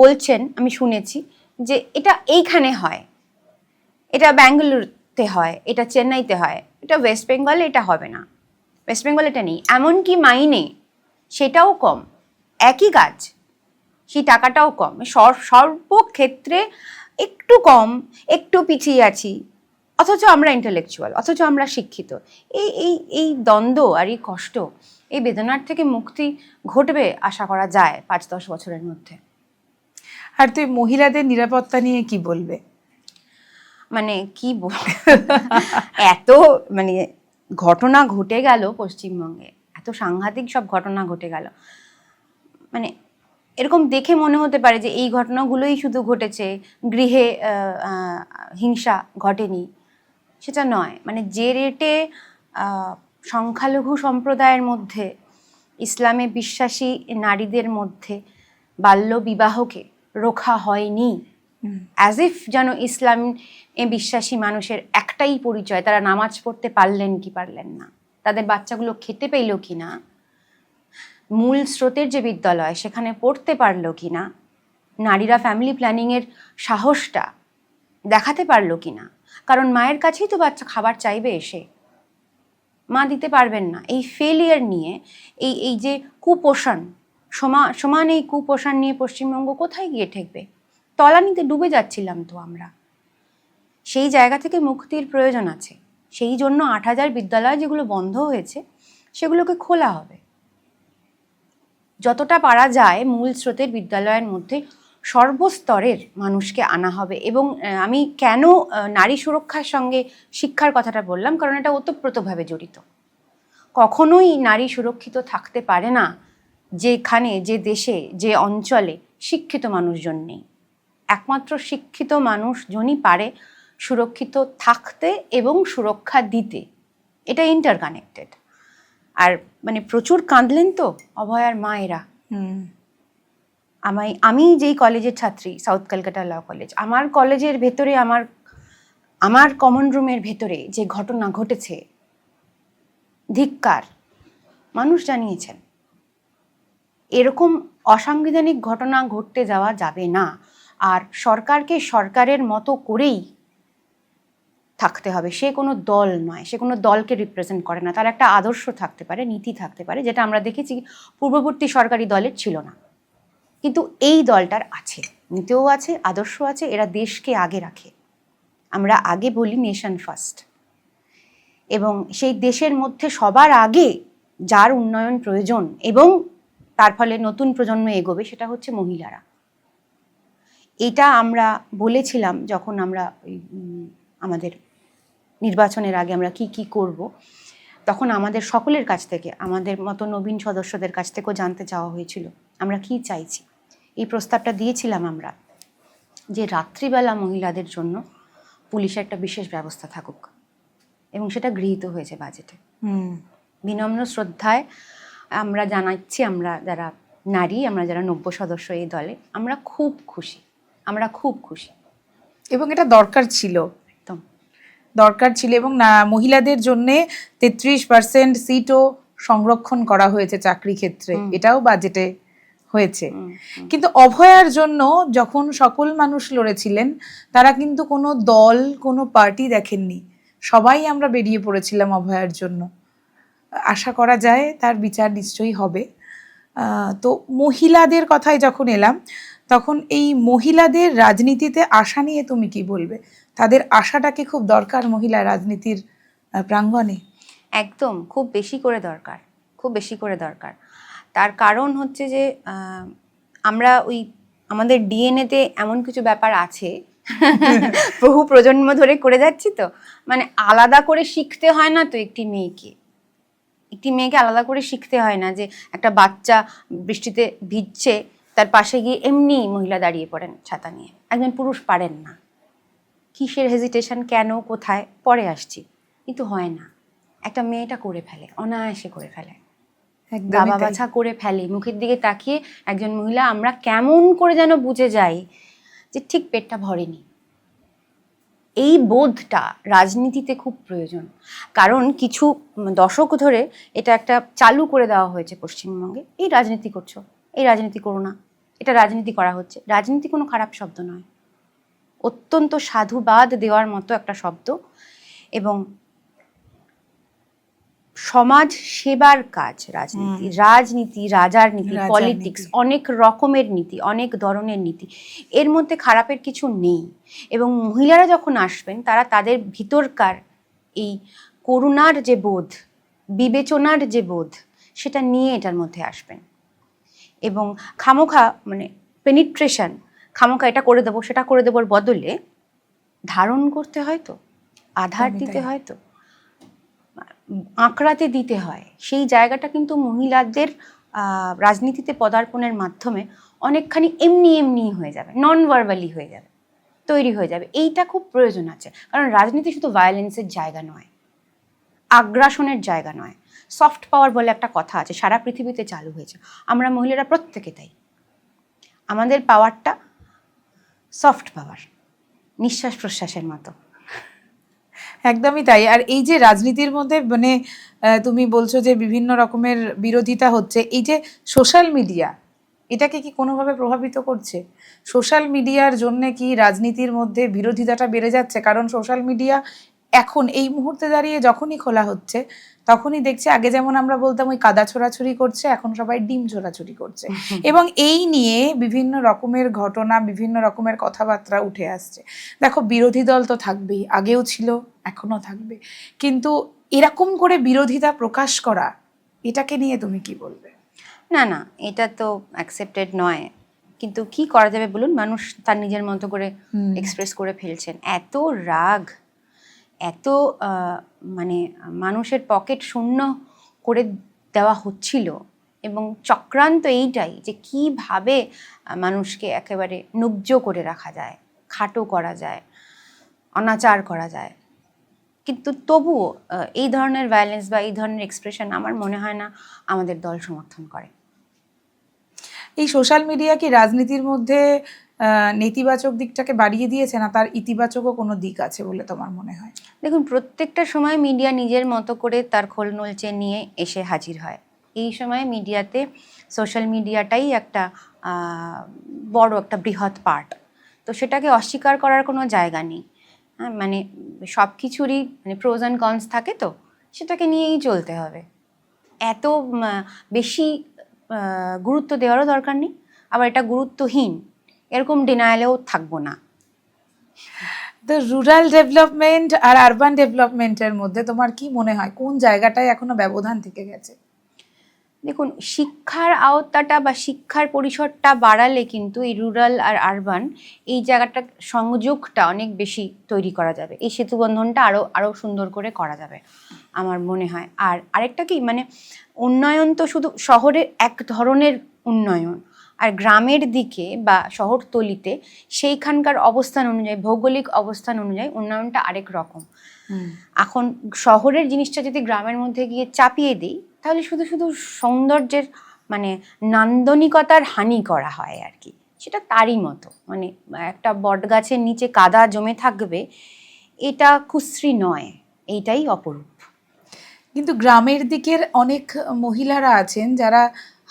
বলছেন, আমি শুনেছি যে এটা এইখানে হয়, এটা ব্যাঙ্গালুরুতে হয়, এটা চেন্নাইতে হয়, এটা ওয়েস্ট বেঙ্গলে এটা হবে না, ওয়েস্ট বেঙ্গলে এটা নেই। এমনকি মাইনে সেটাও কম, একই কাজ সেই টাকাটাও কম, সর্বক্ষেত্রে একটু কম, একটু পিছিয়ে আছি, অথচ আমরা ইন্টেলেকচুয়াল, অথচ আমরা শিক্ষিত। এই এই এই দ্বন্দ্ব আর এই কষ্ট, এই বেদনার থেকে মুক্তি ঘটবে আশা করা যায় 5-10 বছরের মধ্যে। আর তুই মহিলাদের নিরাপত্তা নিয়ে কি বলবে? মানে কি এত মানে ঘটনা ঘটে গেল পশ্চিমবঙ্গে, এত সাংঘাতিক সব ঘটনা ঘটে গেল, মানে এরকম দেখে মনে হতে পারে যে এই ঘটনাগুলোই শুধু ঘটেছে, গৃহে হিংসা ঘটেনি, সেটা নয়। মানে যে রেটে সংখ্যালঘু সম্প্রদায়ের মধ্যে, ইসলামে বিশ্বাসী নারীদের মধ্যে বাল্য বিবাহকে রোখা হয়নি, অ্যাজ ইফ যেন ইসলামে বিশ্বাসী মানুষের একটাই পরিচয়, তারা নামাজ পড়তে পারলেন কি পারলেন না, তাদের বাচ্চাগুলো খেতে পেল কি না, মূল স্রোতের যে বিদ্যালয় সেখানে পড়তে পারলো কি না, নারীরা ফ্যামিলি প্ল্যানিংয়ের সাহসটা দেখাতে পারলো কি না। কারণ মায়ের কাছেই তো বাচ্চা খাবার চাইবে এসে, মা দিতে পারবেন না। এই ফেলিয়ার নিয়ে, এই যে কুপোষণ, সমান এই কুপোষণ নিয়ে পশ্চিমবঙ্গ কোথায় গিয়ে ঠেকবে? তলানিতে ডুবে যাচ্ছিলাম তো আমরা। সেই জায়গা থেকে মুক্তির প্রয়োজন আছে। সেই জন্য 8,000 বিদ্যালয় যেগুলো বন্ধ হয়েছে সেগুলোকে খোলা হবে। যতটা পারা যায় মূল স্রোতের বিদ্যালয়ের মধ্যে সর্বস্তরের মানুষকে আনা হবে। এবং আমি কেন নারী সুরক্ষার সঙ্গে শিক্ষার কথাটা বললাম, কারণ এটা ওতপ্রোতভাবে জড়িত। কখনোই নারী সুরক্ষিত থাকতে পারে না যেখানে, যে দেশে, যে অঞ্চলে শিক্ষিত মানুষজন নেই। একমাত্র শিক্ষিত মানুষজনই পারে সুরক্ষিত থাকতে এবং সুরক্ষা দিতে। এটা ইন্টারকানেক্টেড। আর মানে প্রচুর কাঁদলেন তো অভয়ার মায়েরা। আমি যেই কলেজের ছাত্রী, সাউথ ক্যালকাটা ল কলেজ, আমার কলেজের ভেতরে, আমার কমন রুমের ভেতরে যে ঘটনা ঘটেছে, ধিক্কার, মানুষ জানিয়েছেন। এরকম অসাংবিধানিক ঘটনা ঘটতে যাওয়া যাবে না। আর সরকারকে সরকারের মতো করেই থাকতে হবে। সে কোনো দল নয়, সে কোনো দলকে রিপ্রেজেন্ট করে না। তার একটা আদর্শ থাকতে পারে, নীতি থাকতে পারে, যেটা আমরা দেখেছি পূর্ববর্তী সরকারি দলের ছিল না, কিন্তু এই দলটার আছে, নীতিও আছে, আদর্শ আছে। এরা দেশকে আগে রাখে। আমরা আগে বলি নেশন ফার্স্ট, এবং সেই দেশের মধ্যে সবার আগে যার উন্নয়ন প্রয়োজন এবং তার ফলে নতুন প্রজন্ম এগোবে, সেটা হচ্ছে মহিলারা। এটা আমরা বলেছিলাম যখন আমরা আমাদের নির্বাচনের আগে আমরা কি করব, তখন আমাদের সকলের কাছ থেকে, আমাদের মতো নবীন সদস্যদের কাছ থেকেও জানতে চাওয়া হয়েছিল আমরা কি চাইছি। এই প্রস্তাবটা দিয়েছিলাম আমরা যে রাত্রিবেলা মহিলাদের জন্য পুলিশের একটা বিশেষ ব্যবস্থা থাকুক, এবং সেটা গৃহীত হয়েছে বাজেটে। বিনম্র শ্রদ্ধায় আমরা জানাচ্ছি, আমরা যারা নারী, আমরা যারা 90 সদস্য এই দলে, আমরা খুব খুশি, আমরা খুব খুশি। এবং এটা দরকার ছিল, একদম দরকার ছিল। এবং মহিলাদের জন্য 33% সিটও সংরক্ষণ করা হয়েছে চাকরি ক্ষেত্রে, এটাও বাজেটে হয়েছে। কিন্তু অভয়ার জন্য যখন সকল মানুষ লড়েছিলেন, তারা কিন্তু কোনো দল, কোনো পার্টি দেখেননি, সবাই আমরা বেরিয়ে পড়েছিলাম অভয়ার জন্য। আশা করা যায় তার বিচার নিশ্চয়ই হবে। তো মহিলাদের কথায় যখন এলাম, তখন এই মহিলাদের রাজনীতিতে আসা নিয়ে তুমি কি বলবে? তাদের আশাটাকে খুব দরকার মহিলা রাজনীতির প্রাঙ্গণে? একদম, খুব বেশি করে দরকার, খুব বেশি করে দরকার। তার কারণ হচ্ছে যে আমরা আমাদের ডিএনএতে এমন কিছু ব্যাপার আছে, বহু প্রজন্ম ধরে করে যাচ্ছি তো, মানে আলাদা করে শিখতে হয় না তো একটি মেয়েকে আলাদা করে শিখতে হয় না যে একটা বাচ্চা বৃষ্টিতে ভিজছে, তার পাশে গিয়ে এমনি মহিলা দাঁড়িয়ে পড়েন ছাতা নিয়ে, একজন পুরুষ পারেন না। কিসের হেজিটেশন, কেন, কোথায়, পরে আসছি, কিন্তু হয় না। একটা মেয়েটা করে ফেলে, অনায়াসে করে ফেলে, বাবা বাছা করে ফেলে। মুখের দিকে তাকিয়ে একজন মহিলা আমরা কেমন করে যেন বুঝে যাই যে ঠিক পেটটা ভরেনি। এই বোধটা রাজনীতিতে খুব প্রয়োজন, কারণ কিছু দশক ধরে এটা একটা চালু করে দেওয়া হয়েছে পশ্চিমবঙ্গে, এই রাজনীতি করছো, এই রাজনীতি করো না, এটা রাজনীতি করা হচ্ছে। রাজনীতি কোনো খারাপ শব্দ নয়, অত্যন্ত সাধুবাদ দেওয়ার মতো একটা শব্দ, এবং সমাজ সেবার কাজ রাজনীতি। রাজনীতি, রাজার নীতি, পলিটিক্স, অনেক রকমের নীতি, অনেক ধরনের নীতি, এর মধ্যে খারাপের কিছু নেই। এবং মহিলারা যখন আসবেন তারা তাদের ভিতরকার এই করুণার যে বোধ, বিবেচনার যে বোধ, সেটা নিয়ে এটার মধ্যে আসবেন। এবং খামোখা মানে পেনিট্রেশন, খামোখা এটা করে দেবো সেটা করে দেবোর বদলে ধারণ করতে হয় তো, আধার দিতে হয় তো, আঁকড়াতে দিতে হয়, সেই জায়গাটা কিন্তু মহিলাদের রাজনীতিতে পদার্পণের মাধ্যমে অনেকখানি এমনি এমনি হয়ে যাবে, নন ভার্বালি হয়ে যাবে, তৈরি হয়ে যাবে। এইটা খুব প্রয়োজন আছে, কারণ রাজনীতি শুধু ভায়োলেন্সের জায়গা নয়, আগ্রাসনের জায়গা নয়। সফট পাওয়ার বলে একটা কথা আছে, সারা পৃথিবীতে চালু হয়েছে, আমরা মহিলারা প্রত্যেকে তাই। আমাদের পাওয়ারটা সফট পাওয়ার, নিঃশ্বাস প্রশ্বাসের মতো। একদমই তাই। আর এই যে রাজনীতির মধ্যে মানে তুমি বলছো যে বিভিন্ন রকমের বিরোধিতা হচ্ছে, এই যে সোশ্যাল মিডিয়া এটাকে কি কোনোভাবে প্রভাবিত করছে? সোশ্যাল মিডিয়ার জন্য কি রাজনীতির মধ্যে বিরোধিতাটা বেড়ে যাচ্ছে? কারণ সোশ্যাল মিডিয়া এখন এই মুহূর্তে দাঁড়িয়ে যখনই খোলা হচ্ছে তখনই দেখছি, আগে যেমন আমরা বলতাম ওই কাদা ছোড়াছুড়ি করছে, এখন সবাই ডিম ছোড়াছুড়ি করছে। এবং এই নিয়ে বিভিন্ন রকমের ঘটনা, বিভিন্ন রকমের কথাবার্তা উঠে আসছে। দেখো, বিরোধী দল তো থাকবেই, আগেও ছিল, এখনো থাকবে, কিন্তু এরকম করে বিরোধিতা প্রকাশ করা, এটাকে নিয়ে তুমি কি বলবে? না না, এটা তো অ্যাকসেপ্টেড নয়, কিন্তু কি করা যাবে বলুন, মানুষ তার নিজের মতো করে এক্সপ্রেস করে ফেলছেন। এত রাগ, এত মানে মানুষের পকেট শূন্য করে দেওয়া হচ্ছিল, এবং চক্রান্ত এইটাই যে কিভাবে মানুষকে একেবারে নুব্জ করে রাখা যায়, খাটো করা যায়, অনাচার করা যায়। কিন্তু তবুও এই ধরনের ভায়োলেন্স বা এই ধরনের এক্সপ্রেশন আমার মনে হয় না আমাদের দল সমর্থন করে। এই সোশ্যাল মিডিয়া কি রাজনীতির মধ্যে নেতিবাচক দিকটাকে বাড়িয়ে দিয়েছে, না তার ইতিবাচকও কোনো দিক আছে বলে তোমার মনে হয়? দেখুন, প্রত্যেকটা সময় মিডিয়া নিজের মতো করে তার খোল নলচে নিয়ে এসে হাজির হয়। এই সময় মিডিয়াতে সোশ্যাল মিডিয়াটাই একটা বড় একটা বৃহৎ পার্ট, তো সেটাকে অস্বীকার করার কোনো জায়গা নেই। হ্যাঁ, মানে সব কিছুরই মানে প্রোজ অ্যান্ড কনস থাকে, তো সেটাকে নিয়েই চলতে হবে। এত বেশি গুরুত্ব দেওয়ারও দরকার নেই, আবার এটা গুরুত্বহীন এরকম ডিনায়ালেও থাকবো না। তো রুরাল ডেভেলপমেন্ট আর আরবান ডেভেলপমেন্টের মধ্যে তোমার কি মনে হয় কোন জায়গাটায় এখনো ব্যবধান থেকে গেছে? দেখুন, শিক্ষার আওতাটা বা শিক্ষার পরিসরটা বাড়ালে কিন্তু এই রুরাল আর আরবান এই জায়গাটা সংযোগটা অনেক বেশি তৈরি করা যাবে, এই সেতুবন্ধনটা আরও সুন্দর করে করা যাবে আমার মনে হয়। আর আরেকটা কি, মানে উন্নয়ন তো শুধু শহরে এক ধরনের উন্নয়ন, আর গ্রামের দিকে বা শহরতলিতে সেইখানকার অবস্থান অনুযায়ী, ভৌগোলিক অবস্থান অনুযায়ী উন্নয়নটা আরেক রকম। এখন শহরের জিনিসটা যদি গ্রামের মধ্যে গিয়ে চাপিয়ে দিই, তাহলে শুধু শুধু সৌন্দর্যের মানে নান্দনিকতার হানি করা হয় আর কি। সেটা তারই মতো, মানে একটা বট গাছের নিচে কাদা জমে থাকবে, এটা কুশ্রী নয়, এইটাই অপরূপ। কিন্তু গ্রামের দিকের অনেক মহিলারা আছেন যারা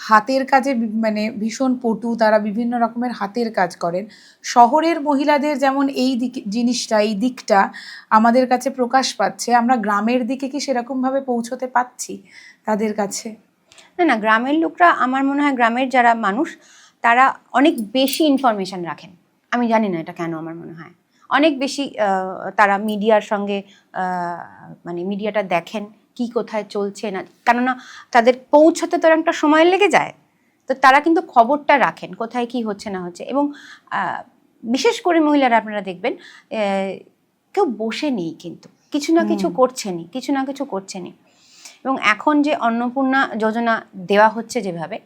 হাতের কাজে মানে ভীষণ পটু, তারা বিভিন্ন রকমের হাতের কাজ করেন। শহরের মহিলাদের যেমন এই জিনিসটা, এই দিকটা আমাদের কাছে প্রকাশ পাচ্ছে, আমরা গ্রামের দিকে কি সেরকমভাবে পৌঁছতে পারছি তাদের কাছে? না না, গ্রামের লোকরা, আমার মনে হয় গ্রামের যারা মানুষ তারা অনেক বেশি ইনফরমেশন রাখেন। আমি জানি না এটা কেন, আমার মনে হয় অনেক বেশি তারা মিডিয়ার সঙ্গে মানে মিডিয়াটা দেখেন কি কোথায় চলছে না, কেননা তাদের পৌঁছতে তো একটা সময় লেগে যায়, তো তারা কিন্তু খবরটা রাখেন কোথায় কি হচ্ছে না হচ্ছে। এবং বিশেষ করে মহিলারা আপনারা দেখবেন কেউ বসে নেই, কিন্তু কিছু না কিছু করছেনই, কিছু না কিছু করছেনই। এবং এখন যে অন্নপূর্ণা যোজনা দেওয়া হচ্ছে যেভাবে,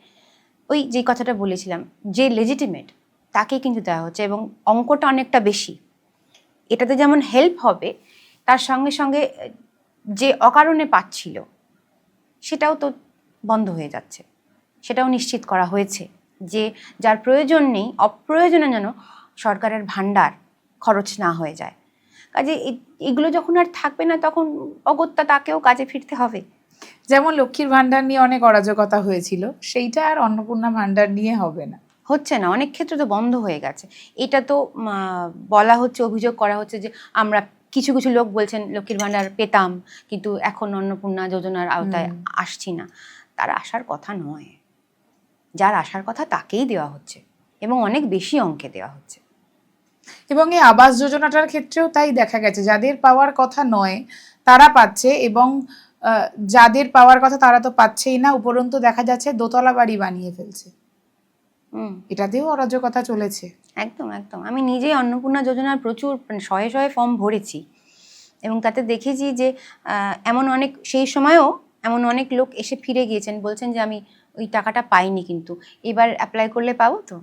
ওই যে কথাটা বলেছিলাম, যে লেজিটিমেট তাকেই কিন্তু দেওয়া হচ্ছে, এবং অঙ্কটা অনেকটা বেশি। এটাতে যেমন হেল্প হবে, তার সঙ্গে সঙ্গে যে অকারণে পাচ্ছিল সেটাও তো বন্ধ হয়ে যাচ্ছে, সেটাও নিশ্চিত করা হয়েছে যে যার প্রয়োজন নেই, অপ্রয়োজনে যেন সরকারের ভাণ্ডার খরচ না হয়ে যায়। কাজে এগুলো যখন আর থাকবে না, তখন অগত্যা তাকেও কাজে ফিরতে হবে। যেমন লক্ষ্মীর ভাণ্ডার নিয়ে অনেক অরাজকতা হয়েছিল, সেইটা আর অন্নপূর্ণা ভাণ্ডার নিয়ে হবে না। হচ্ছে না, অনেক ক্ষেত্রে তো বন্ধ হয়ে গেছে। এটা তো বলা হচ্ছে, অভিযোগ করা হচ্ছে যে আমরা, কিছু কিছু লোক বলছেন লক্ষ্মীর ভাণ্ডার পেতাম কিন্তু এখন অন্নপূর্ণা যোজনার আওতায় আসছি না। তার আসার কথা নয়, যার আসার কথা তাকেই দেওয়া হচ্ছে, এবং অনেক বেশি অঙ্কে দেওয়া হচ্ছে। এবং এই আবাস যোজনাটার ক্ষেত্রেও তাই দেখা গেছে, যাদের পাওয়ার কথা নয় তারা পাচ্ছে, এবং যাদের পাওয়ার কথা তারা তো পাচ্ছেই না, উপরন্তু দেখা যাচ্ছে দোতলা বাড়ি বানিয়ে ফেলছে। এটাতেও অরাজকতা চলেছে। একদম একদম। আমি নিজেই অন্নপূর্ণা যোজনার প্রচুর, শয়ে শয়ে ফর্ম ভরেছি, এবং তাতে দেখেছি যে এমন অনেক, সেই সময়ও এমন অনেক লোক এসে ফিরে গিয়েছেন, বলছেন যে আমি ওই টাকাটা পাইনি, কিন্তু এবার অ্যাপ্লাই করলে পাবো তো।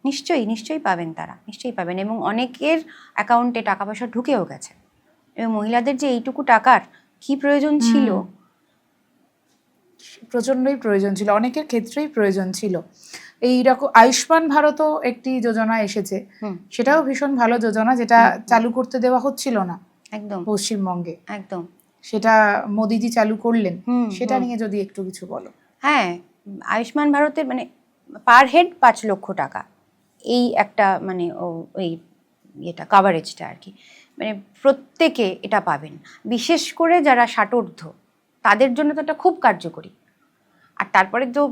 নিশ্চয়ই নিশ্চয়ই পাবেন, তারা নিশ্চয়ই পাবেন, এবং অনেকের অ্যাকাউন্টে টাকা পয়সা ঢুকেও গেছে। এবং মহিলাদের যে এইটুকু টাকার কি প্রয়োজন ছিল, প্রচন্ডই প্রয়োজন ছিল, অনেকের ক্ষেত্রেই প্রয়োজন ছিল। এইরকম আয়ুষ্মান ভারতও একটি যোজনা এসেছে, সেটাও ভীষণ ভালো যোজনা, যেটা চালু করতে দেওয়া হচ্ছিল না একদম পশ্চিমবঙ্গে, একদম, সেটা মোদিজি চালু করলেন। সেটা নিয়ে যদি একটু কিছু বলো। হ্যাঁ, আয়ুষ্মান ভারতের মানে পার হেড 5 লক্ষ টাকা, এই একটা মানে ওই এটা কাভারেজটা আর কি, মানে প্রত্যেকে এটা পাবেন। বিশেষ করে যারা 60 ঊর্ধ্ব, তাদের জন্য তো এটা খুব কার্যকরী। আর তারপরে তো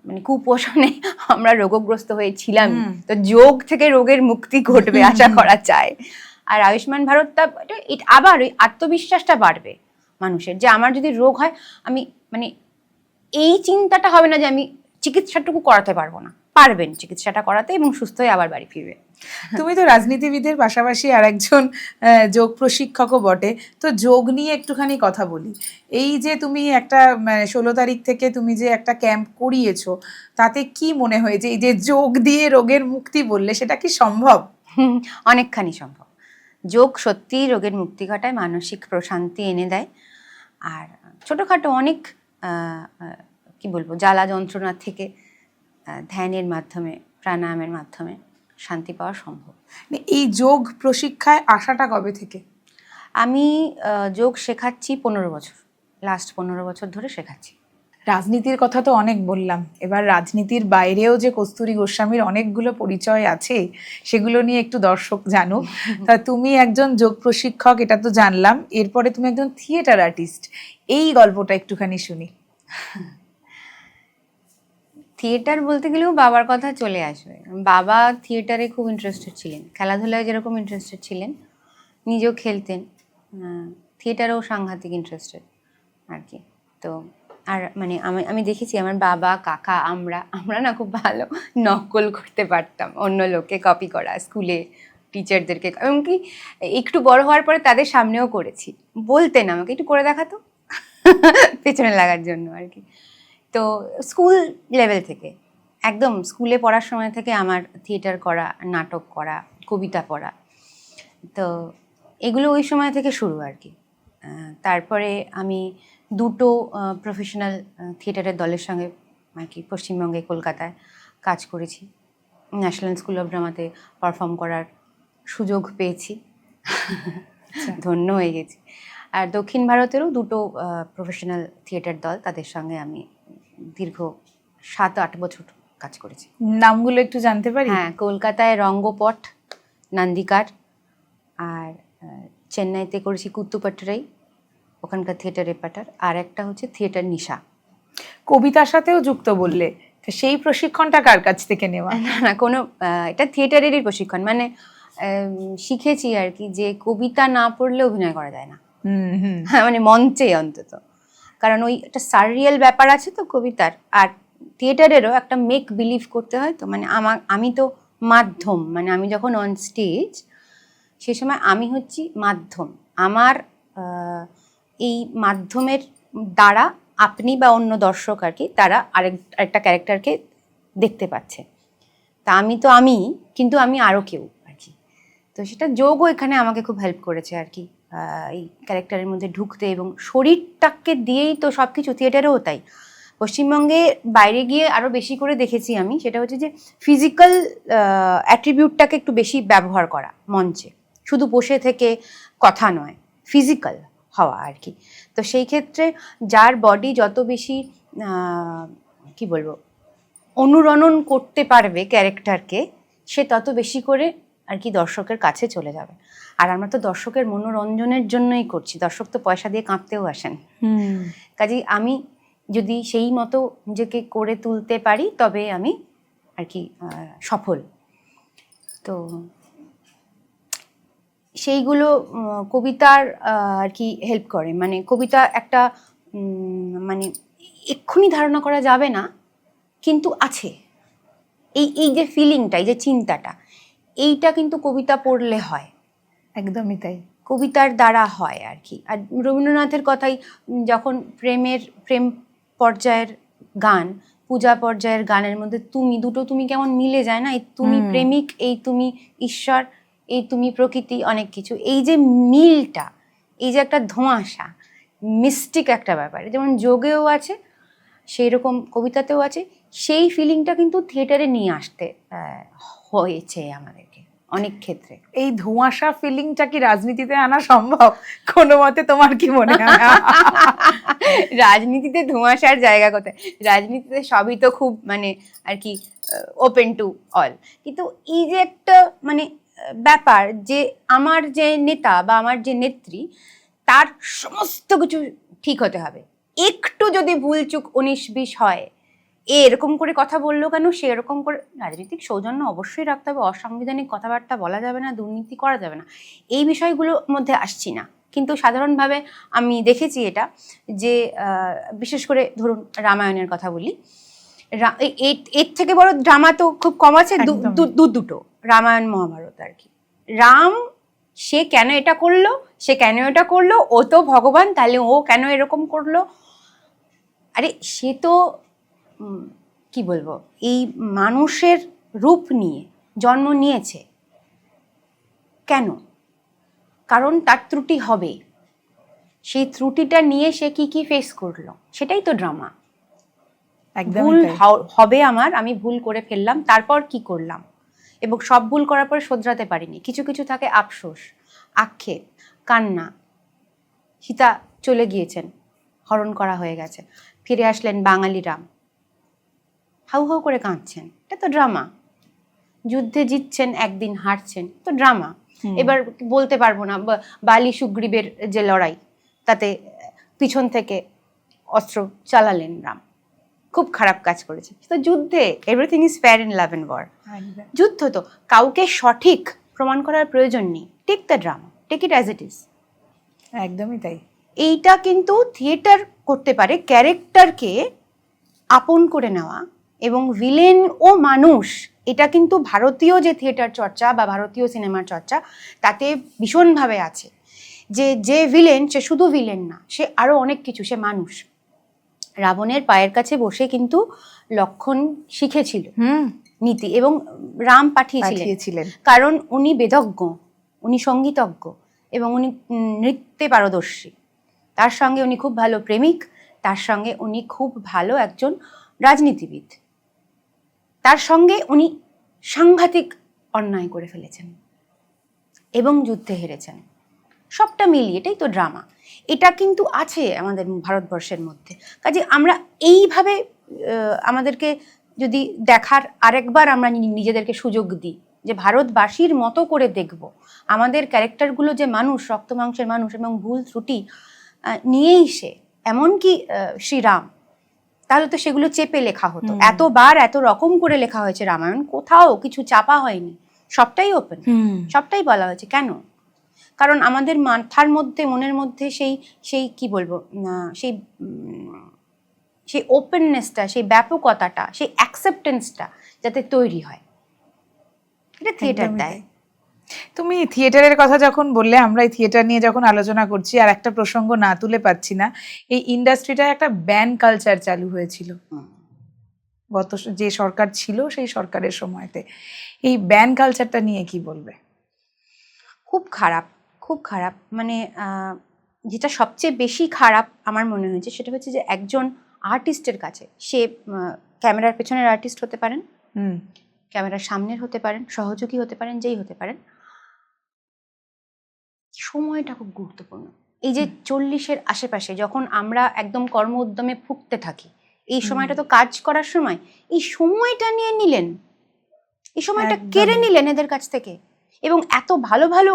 মানে কুপোষণে আমরা রোগগ্রস্ত হয়েছিলাম, তো যোগ থেকে রোগের মুক্তি ঘটবে আশা করা যায়। আর আয়ুষ্মান ভারতটা আবার ওই আত্মবিশ্বাসটা বাড়বে মানুষের, যে আমার যদি রোগ হয়, আমি মানে এই চিন্তাটা হবে না যে আমি চিকিৎসাটুকু করাতে পারবো না। পারবেন চিকিৎসাটা করাতে, এবং সুস্থ হয়ে আবার বাড়ি ফিরবে। তুমি তো রাজনীতিবিদের পাশাপাশি আর একজন যোগ প্রশিক্ষকও বটে, তো যোগ নিয়ে একটুখানি কথা বলি। এই যে তুমি একটা 16 তারিখ থেকে তুমি যে একটা ক্যাম্প করিয়েছো, তাতে কি মনে হয়েছে, এই যে যোগ দিয়ে রোগের মুক্তি বললে, সেটা কি সম্ভব? অনেকখানি সম্ভব। যোগ সত্যিই রোগের মুক্তি ঘটায়, মানসিক প্রশান্তি এনে দেয়, আর ছোটোখাটো অনেক কি বলবো জ্বালা যন্ত্রণার থেকে ধ্যানের মাধ্যমে, প্রাণায়ামের মাধ্যমে শান্তি পাওয়া সম্ভব। এই যোগ প্রশিক্ষায় আসাটা কবে থেকে? আমি যোগ শেখাচ্ছি 15 বছর, লাস্ট 15 বছর ধরে শেখাচ্ছি। রাজনীতির কথা তো অনেক বললাম, এবার রাজনীতির বাইরেও যে কস্তুরী গোস্বামীর অনেকগুলো পরিচয় আছে, সেগুলো নিয়ে একটু দর্শক জানুক। তা তুমি একজন যোগ প্রশিক্ষক, এটা তো জানলাম, এরপরে তুমি একজন থিয়েটার আর্টিস্ট, এই গল্পটা একটুখানি শুনি। থিয়েটার বলতে গেলেও বাবার কথা চলে আসবে। বাবা থিয়েটারে খুব ইন্টারেস্টেড ছিলেন, খেলাধুলায় যেরকম ইন্টারেস্টেড ছিলেন, নিজেও খেলতেন, থিয়েটারেও সাংঘাতিক ইন্টারেস্টেড আর কি। তো আর মানে আমি দেখেছি আমার বাবা, কাকা, আমরা না খুব ভালো নকল করতে পারতাম, অন্য লোককে কপি করা, স্কুলে টিচারদেরকে, এমনকি একটু বড় হওয়ার পরে তাদের সামনেও করেছি। বলতেন আমাকে একটু করে দেখাতো, পেছনে লাগার জন্য আর কি। তো স্কুল লেভেল থেকে, একদম স্কুলে পড়ার সময় থেকে আমার থিয়েটার করা, নাটক করা, কবিতা পড়া, তো এগুলো ওই সময় থেকে শুরু আর কি। তারপরে আমি দুটো প্রফেশনাল থিয়েটারের দলের সঙ্গে আর কি পশ্চিমবঙ্গে, কলকাতায় কাজ করেছি। ন্যাশনাল স্কুল অফ ড্রামাতে পারফর্ম করার সুযোগ পেয়েছি, ধন্য হয়ে গেছি। আর দক্ষিণ ভারতেরও দুটো প্রফেশনাল থিয়েটার দল, তাদের সঙ্গে আমি দীর্ঘ 7-8 বছর কাজ করেছি। নামগুলো একটু জানতে পারি? হ্যাঁ, কলকাতায় রঙ্গপট, নন্দিকার, আর চেন্নাইতে করেছি কুত্তুপাট্টারাই, ওখানকার থিয়েটার রেপার্টার, আর একটা হচ্ছে থিয়েটার নিশা। কবিতার সাথেও যুক্ত বললে, তো সেই প্রশিক্ষণটা কার কাছ থেকে নেওয়া? না কোনো, এটা থিয়েটারেরই প্রশিক্ষণ, মানে শিখেছি আর কি, যে কবিতা না পড়লে অভিনয় করা যায় না, হ্যাঁ মানে মঞ্চে অন্তত, কারণ ওই একটা সাররিয়াল ব্যাপার আছে তো কবিতার, আর থিয়েটারেরও একটা মেক বিলিভ করতে হয়। তো মানে আমি তো মাধ্যম, মানে আমি যখন অন স্টেজ, সে সময় আমি হচ্ছি মাধ্যম, আমার এই মাধ্যমের দ্বারা আপনি বা অন্য দর্শক আর কি, তারা আরেকটা ক্যারেক্টারকে দেখতে পাচ্ছে। তা আমি কিন্তু আমি আরও কেউ আর কি। তো সেটা যোগও এখানে আমাকে খুব হেল্প করেছে আর কি, এই ক্যারেক্টারের মধ্যে ঢুকতে। এবং শরীরটাকে দিয়েই তো সব কিছু, থিয়েটারেও তাই। পশ্চিমবঙ্গে বাইরে গিয়ে আরও বেশি করে দেখেছি আমি, সেটা হচ্ছে যে ফিজিক্যাল অ্যাট্রিবিউটটাকে একটু বেশি ব্যবহার করা মঞ্চে, শুধু বসে থেকে কথা নয়, ফিজিক্যাল হওয়া আর কি। তো সেই ক্ষেত্রে যার বডি যত বেশি কি বলবো অনুরণন করতে পারবে ক্যারেক্টারকে, সে তত বেশি করে আর কি দর্শকের কাছে চলে যাবে। আর আমরা তো দর্শকের মনোরঞ্জনের জন্যই করছি, দর্শক তো পয়সা দিয়ে কাঁদতেও আসেন। কাজেই আমি যদি সেই মতো নিজেকে করে তুলতে পারি তবে আমি আর কি সফল। তো সেইগুলো কবিতার আর কি হেল্প করে। মানে কবিতা একটা মানে এক্ষুনি ধারণা করা যাবে না, কিন্তু আছে এই যে ফিলিংটা, এই যে চিন্তাটা, এইটা কিন্তু কবিতা পড়লে হয়। একদমই তাই, কবিতার দ্বারা হয় আর কি। আর রবীন্দ্রনাথের কথাই, যখন প্রেম পর্যায়ের গান, পূজা পর্যায়ের গানের মধ্যে দুটো তুমি কেমন মিলে যায় না, এই তুমি প্রেমিক, এই তুমি ঈশ্বর, এই তুমি প্রকৃতি, অনেক কিছু, এই যে মিলটা, এই যে একটা ধোঁয়াশা, মিস্টিক একটা ব্যাপার, যেমন যোগেও আছে সেই রকম কবিতাতেও আছে। সেই ফিলিংটা কিন্তু থিয়েটারে নিয়ে আসতে হয়েছে আমাদেরকে অনেক ক্ষেত্রে। এই ধোঁয়াশা ফিলিংটা কি রাজনীতিতে আনা সম্ভব কোনো মতে? তোমার কি মনে হয়? রাজনীতিতে ধোঁয়াশার জায়গা কোথায়? রাজনীতিতে সবই তো খুব মানে আর কি ওপেন টু অল। কিন্তু এই যে একটা মানে ব্যাপার যে আমার যে নেতা বা আমার যে নেত্রী, তার সমস্ত কিছু ঠিক হতে হবে। একটু যদি ভুলচুক 19-20 হয়, এরকম করে কথা বললো কেন, সে এরকম করে, রাজনৈতিক সৌজন্য অবশ্যই রাখতে হবে, অসাংবিধানিক কথাবার্তা বলা যাবে না, দুর্নীতি করা যাবে না, এই বিষয়গুলোর মধ্যে আসছি না। কিন্তু সাধারণভাবে আমি দেখেছি এটা, যে বিশেষ করে ধরুন রামায়ণের কথা বলি, এর থেকে বড় ড্রামা তো খুব কম আছে, দুটো রামায়ণ মহাভারত আর কি। রাম সে কেন এটা করলো, সে কেন এটা করলো, ও তো ভগবান, তাহলে ও কেন এরকম করলো? আরে সে তো কি বলবো, এই মানুষের রূপ নিয়ে জন্ম নিয়েছে, কেন? কারণ তার ত্রুটি হবে, সেই ত্রুটিটা নিয়ে সে কি ফেস করলো, সেটাই তো ড্রামা। ভুল হবে আমার, আমি ভুল করে ফেললাম, তারপর কি করলাম, এবং সব ভুল করার পরে শোধরাতে পারিনি, কিছু কিছু থাকে আফসোস, আক্ষেপ, কান্না। সীতা চলে গিয়েছেন, হরণ করা হয়ে গেছে, ফিরে আসলেন বাঙালি রাম, হাউ হাউ করে কাঁদছেন, এটা তো ড্রামা। যুদ্ধে জিতছেন, একদিন হারছেন, তো ড্রামা। এবার বলতে পারবো না বালি সুগ্রীবের যে লড়াই, তাতে পিছন থেকে অস্ত্র চালালেন রাম, খুব খারাপ কাজ করেছে, তো যুদ্ধে everything is fair in love and war. যুদ্ধ তো কাউকে সঠিক প্রমাণ করার প্রয়োজন নেই, take the drama, take it as it is. একদমই তাই। এইটা কিন্তু থিয়েটার করতে পারে, ক্যারেক্টারকে আপন করে নেওয়া, এবং ভিলেন ও মানুষ, এটা কিন্তু ভারতীয় যে থিয়েটার চর্চা বা ভারতীয় সিনেমার চর্চা, তাতে ভীষণভাবে আছে। যে ভিলেন, সে শুধু ভিলেন না, সে আরো অনেক কিছু, সে মানুষ। রাবণের পায়ের কাছে বসে কিন্তু লক্ষণ শিখেছিল নীতি, এবং রাম পাঠিয়েছিলেন, কারণ উনি বেদজ্ঞ, উনি সঙ্গীতজ্ঞ, এবং উনি নৃত্যে পারদর্শী। তার সঙ্গে উনি খুব ভালো প্রেমিক, তার সঙ্গে উনি খুব ভালো একজন রাজনীতিবিদ, তার সঙ্গে উনি সাংঘাতিক অন্যায় করে ফেলেছেন এবং যুদ্ধে হেরেছেন। সবটা মিলিয়ে এটাই তো ড্রামা। এটা কিন্তু আছে আমাদের ভারতবর্ষের মধ্যে। কাজে আমরা এইভাবে আমাদেরকে যদি দেখার আরেকবার আমরা নিজেদেরকে সুযোগ দিই, যে ভারতবাসীর মতো করে দেখব, আমাদের ক্যারেক্টারগুলো যে মানুষ, রক্ত মাংসের মানুষ, এবং ভুল ত্রুটি নিয়েই সে, এমনকি শ্রীরাম, তাহলে তো সেগুলো চেপে লেখা হতো। এতবার এত রকম করে লেখা হয়েছে রামায়ণ, কোথাও কিছু চাপা হয়নি, সবটাই ওপেন, সবটাই বলা হয়েছে। কেন? কারণ আমাদের মাথার মধ্যে, মনের মধ্যে সেই কি বলবো, সেই ওপেননেসটা, সেই ব্যাপকতাটা, সেই অ্যাকসেপ্টেন্সটা যাতে তৈরি হয়, এটা থিয়েটার দেয়। তুমি থিয়েটারের কথা যখন বললে, আমরা এই থিয়েটার নিয়ে যখন আলোচনা করছি, আর একটা প্রসঙ্গ না তুলে পাচ্ছি না, এই ইন্ডাস্ট্রিটা একটা ব্যান কালচার চালু হয়েছিল গত যে সরকার ছিল সেই সরকারের সময়তে। এই ব্যান কালচারটা নিয়ে কি বলবে? খুব খারাপ, খুব খারাপ। মানে যেটা সবচেয়ে বেশি খারাপ আমার মনে হয়েছে সেটা হচ্ছে যে একজন আর্টিস্টের কাছে, সে ক্যামেরার পেছনের আর্টিস্ট হতে পারেন, ক্যামেরার সামনের হতে পারেন, সহযোগী হতে পারেন, যেই হতে পারেন, সময়টা খুব গুরুত্বপূর্ণ। এই যে 40-এর আশেপাশে যখন আমরা একদম কর্ম উদ্যমে ফুঁকতে থাকি, এই সময়টা তো কাজ করার সময়, এই সময়টা নিয়ে নিলেন, এই সময়টা কেড়ে নিলেন এদের কাছ থেকে। এবং এত ভালো ভালো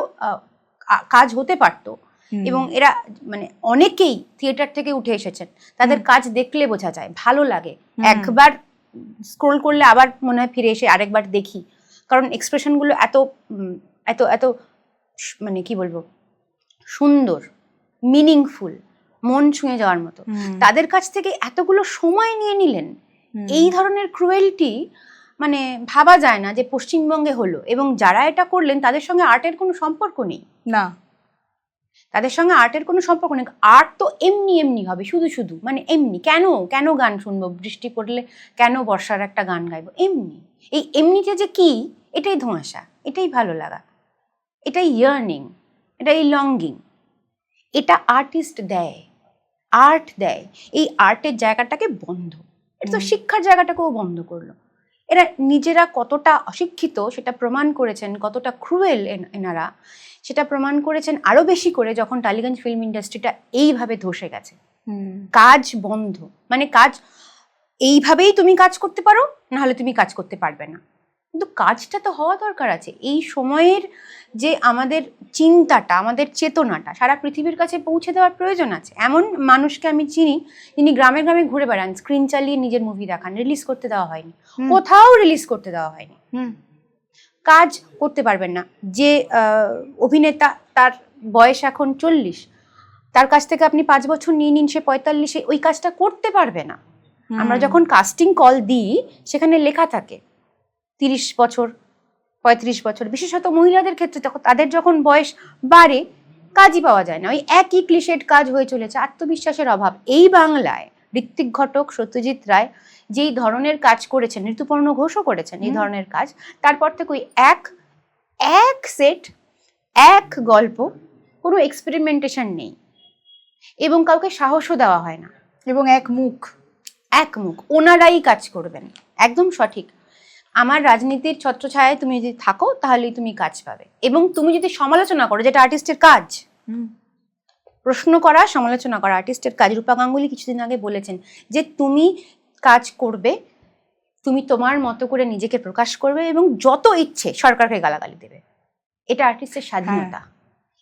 কাজ হতে পারতো, এবং এরা মানে অনেকেই থিয়েটার থেকে উঠে এসেছেন, তাদের কাজ দেখলে বোঝা যায়, ভালো লাগে। একবার স্ক্রোল করলে আবার মনে হয় ফিরে এসে আরেকবার দেখি, কারণ এক্সপ্রেশনগুলো এত এত এত মানে কি বলবো, সুন্দর, মিনিংফুল, মন ছুঁয়ে যাওয়ার মতো। তাদের কাছ থেকে এতগুলো সময় নিয়ে নিলেন, এই ধরনের ক্রুয়েলটি মানে ভাবা যায় না যে পশ্চিমবঙ্গে হলো। এবং যারা এটা করলেন তাদের সঙ্গে আর্টের কোনো সম্পর্ক নেই, না, তাদের সঙ্গে আর্টের কোনো সম্পর্ক নেই। আর্ট তো এমনি এমনি হবে, শুধু শুধু, মানে এমনি। কেন কেন গান শুনবো বৃষ্টি পড়লে, কেন বর্ষার একটা গান গাইবো? এমনি। এই এমনিতে যে কি, এটাই ধোঁয়াশা, এটাই ভালো লাগা, এটাই ইয়ার্নিং, এটাই লঙ্গিং। এটা আর্টিস্ট দেয়, আর্ট দেয়। এই আর্টের জায়গাটাকে বন্ধ, এটা তো শিক্ষার জায়গাটাকেও বন্ধ করলো। এরা নিজেরা কতটা অশিক্ষিত সেটা প্রমাণ করেছেন, কতটা ক্রুয়েল এনারা সেটা প্রমাণ করেছেন আরো বেশি করে যখন টালিগঞ্জ ফিল্ম ইন্ডাস্ট্রিটা এইভাবে ধসে গেছে। কাজ বন্ধ, মানে কাজ এইভাবেই তুমি কাজ করতে পারো, নাহলে তুমি কাজ করতে পারবে না। কিন্তু কাজটা তো হওয়া দরকার আছে। এই সময়ের যে আমাদের চিন্তাটা, আমাদের চেতনাটা সারা পৃথিবীর কাছে পৌঁছে দেওয়ার প্রয়োজন আছে। এমন মানুষকে আমি চিনি যিনি গ্রামে গ্রামে ঘুরে বেড়ান, স্ক্রিন চালিয়ে নিজের মুভি দেখান, রিলিজ করতে দেওয়া হয়নি, কোথাও রিলিজ করতে দেওয়া হয়নি। কাজ করতে পারবেন না। যে অভিনেতা, তার বয়স এখন 40, তার কাছ থেকে আপনি 5 বছর নিয়ে নিন, সে 45-এ ওই কাজটা করতে পারবে না। আমরা যখন কাস্টিং কল দিই সেখানে লেখা থাকে 30 বছর, 35 বছর, বিশেষত মহিলাদের ক্ষেত্রে তখন তাদের যখন বয়স বাড়ে কাজই পাওয়া যায় না, ওই একই ক্লিশেড কাজ হয়ে চলেছে। আত্মবিশ্বাসের অভাব। এই বাংলায় ঋত্বিক ঘটক, সত্যজিৎ রায় যেই ধরনের কাজ করেছেন, ঋতুপর্ণ ঘোষও করেছেন এই ধরনের কাজ, তারপর থেকে ওই এক সেট, এক গল্প, কোনো এক্সপেরিমেন্টেশন নেই, এবং কাউকে সাহসও দেওয়া হয় না, এবং এক মুখ, ওনারাই কাজ করবেন। একদম সঠিক। আমার রাজনীতির ছত্রছায়ায় তুমি যদি থাকো তাহলেই তুমি কাজ পাবে, এবং তুমি যদি সমালোচনা করো, যেটা আর্টিস্টের কাজ, প্রশ্ন করা, সমালোচনা করা আর্টিস্টের কাজ। রূপা গাঙ্গুলি কিছুদিন আগে বলেছেন যে তুমি কাজ করবে, তুমি তোমার মতো করে নিজেকে প্রকাশ করবে, এবং যত ইচ্ছে সরকারকে গালাগালি দেবে। এটা আর্টিস্টের স্বাধীনতা।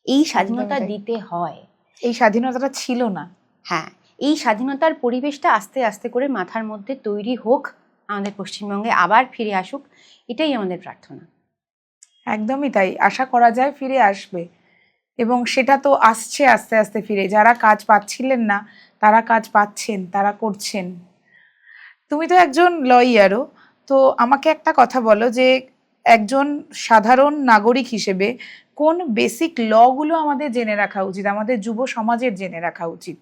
এই স্বাধীনতা দিতে হয়। এই স্বাধীনতাটা ছিল না। হ্যাঁ, এই স্বাধীনতার পরিবেশটা আস্তে আস্তে করে মাথার মধ্যে তৈরি হোক, আমাদের পশ্চিমবঙ্গে আবার ফিরে আসুক, এটাই আমাদের প্রার্থনা। একদমই তাই, আশা করা যায় ফিরে আসবে, এবং সেটা তো আসছে আস্তে আস্তে ফিরে। যারা কাজ পাচ্ছিলেন না তারা কাজ পাচ্ছেন, তারা করছেন। তুমি তো একজন লয়ারও, তো আমাকে একটা কথা বলো যে একজন সাধারণ নাগরিক হিসেবে কোন বেসিক লগুলো আমাদের জেনে রাখা উচিত, আমাদের যুব সমাজের জেনে রাখা উচিত?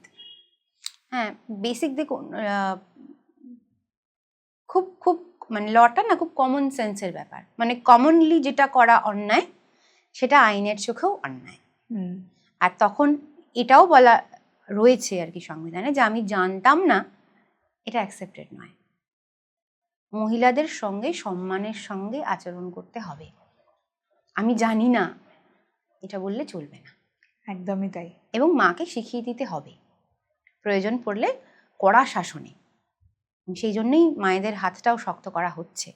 হ্যাঁ, বেসিক দেখুন, খুব খুব মানে লটা না খুব কমন সেন্সের ব্যাপার। মানে কমনলি যেটা করা অন্যায় সেটা আইনের চোখেও অন্যায়। আর তখন এটাও বলা রয়েছে আর কি সংবিধানে, যে আমি জানতাম না, এটা অ্যাকসেপ্টেড নয়। মহিলাদের সঙ্গে সম্মানের সঙ্গে আচরণ করতে হবে। আমি জানি না এটা বললে চলবে না। একদমই তাই। এবং মাকে শিখিয়ে দিতে হবে, প্রয়োজন পড়লে কড়া শাসনে। সেই জন্যই মায়েদের হাতটাও শক্ত করা হচ্ছে।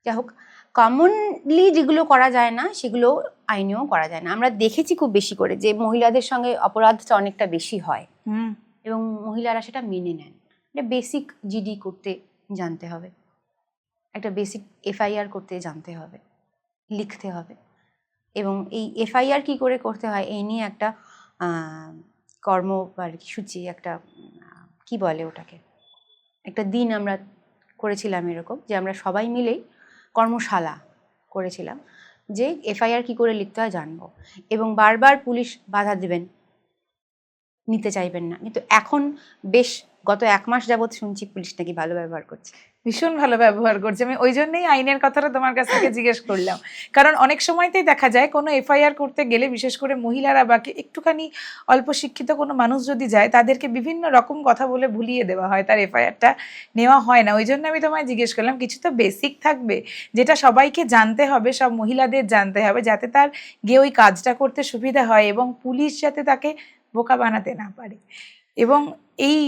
যাই হোক, কমনলি যেগুলো করা যায় না সেগুলো আইনেও করা যায় না। আমরা দেখেছি খুব বেশি করে যে মহিলাদের সঙ্গে অপরাধটা অনেকটা বেশি হয়, এবং মহিলারা সেটা মেনে নেন। একটা বেসিক জিডি করতে জানতে হবে, একটা বেসিক এফআইআর করতে জানতে হবে, লিখতে হবে। এবং এই এফআইআর কি করে করতে হয় এই নিয়ে একটা কর্মসূচি, একটা কি বলে ওটাকে, একটা দিন আমরা করেছিলাম এরকম, যে আমরা সবাই মিলেই কর্মশালা করেছিলাম। যে এফআইআর কি করে লিখতে হয় জানবো, এবং বারবার পুলিশ বাধা দেবেন, নিতে চাইবেন না। কিন্তু এখন বেশ গত 1 মাস যাবৎ শুনছি পুলিশ নাকি ভালো ব্যবহার করছে, ভীষণ ভালো ব্যবহার করছে। আমি ওই জন্যই আইনের কথাটা তোমার কাছ থেকে জিজ্ঞেস করলাম, কারণ অনেক সময়তেই দেখা যায় কোনো এফআইআর করতে গেলে, বিশেষ করে মহিলারা বা একটুখানি অল্প শিক্ষিত কোনো মানুষ যদি যায়, তাদেরকে বিভিন্ন রকম কথা বলে ভুলিয়ে দেওয়া হয়, তার এফআইআরটা নেওয়া হয় না। ওই জন্য আমি তোমায় জিজ্ঞেস করলাম, কিছু তো বেসিক থাকবে যেটা সবাইকে জানতে হবে, সব মহিলাদের জানতে হবে, যাতে তার গিয়ে ওই কাজটা করতে সুবিধা হয় এবং পুলিশ যাতে তাকে বোকা বানাতে না পারে। এবং এই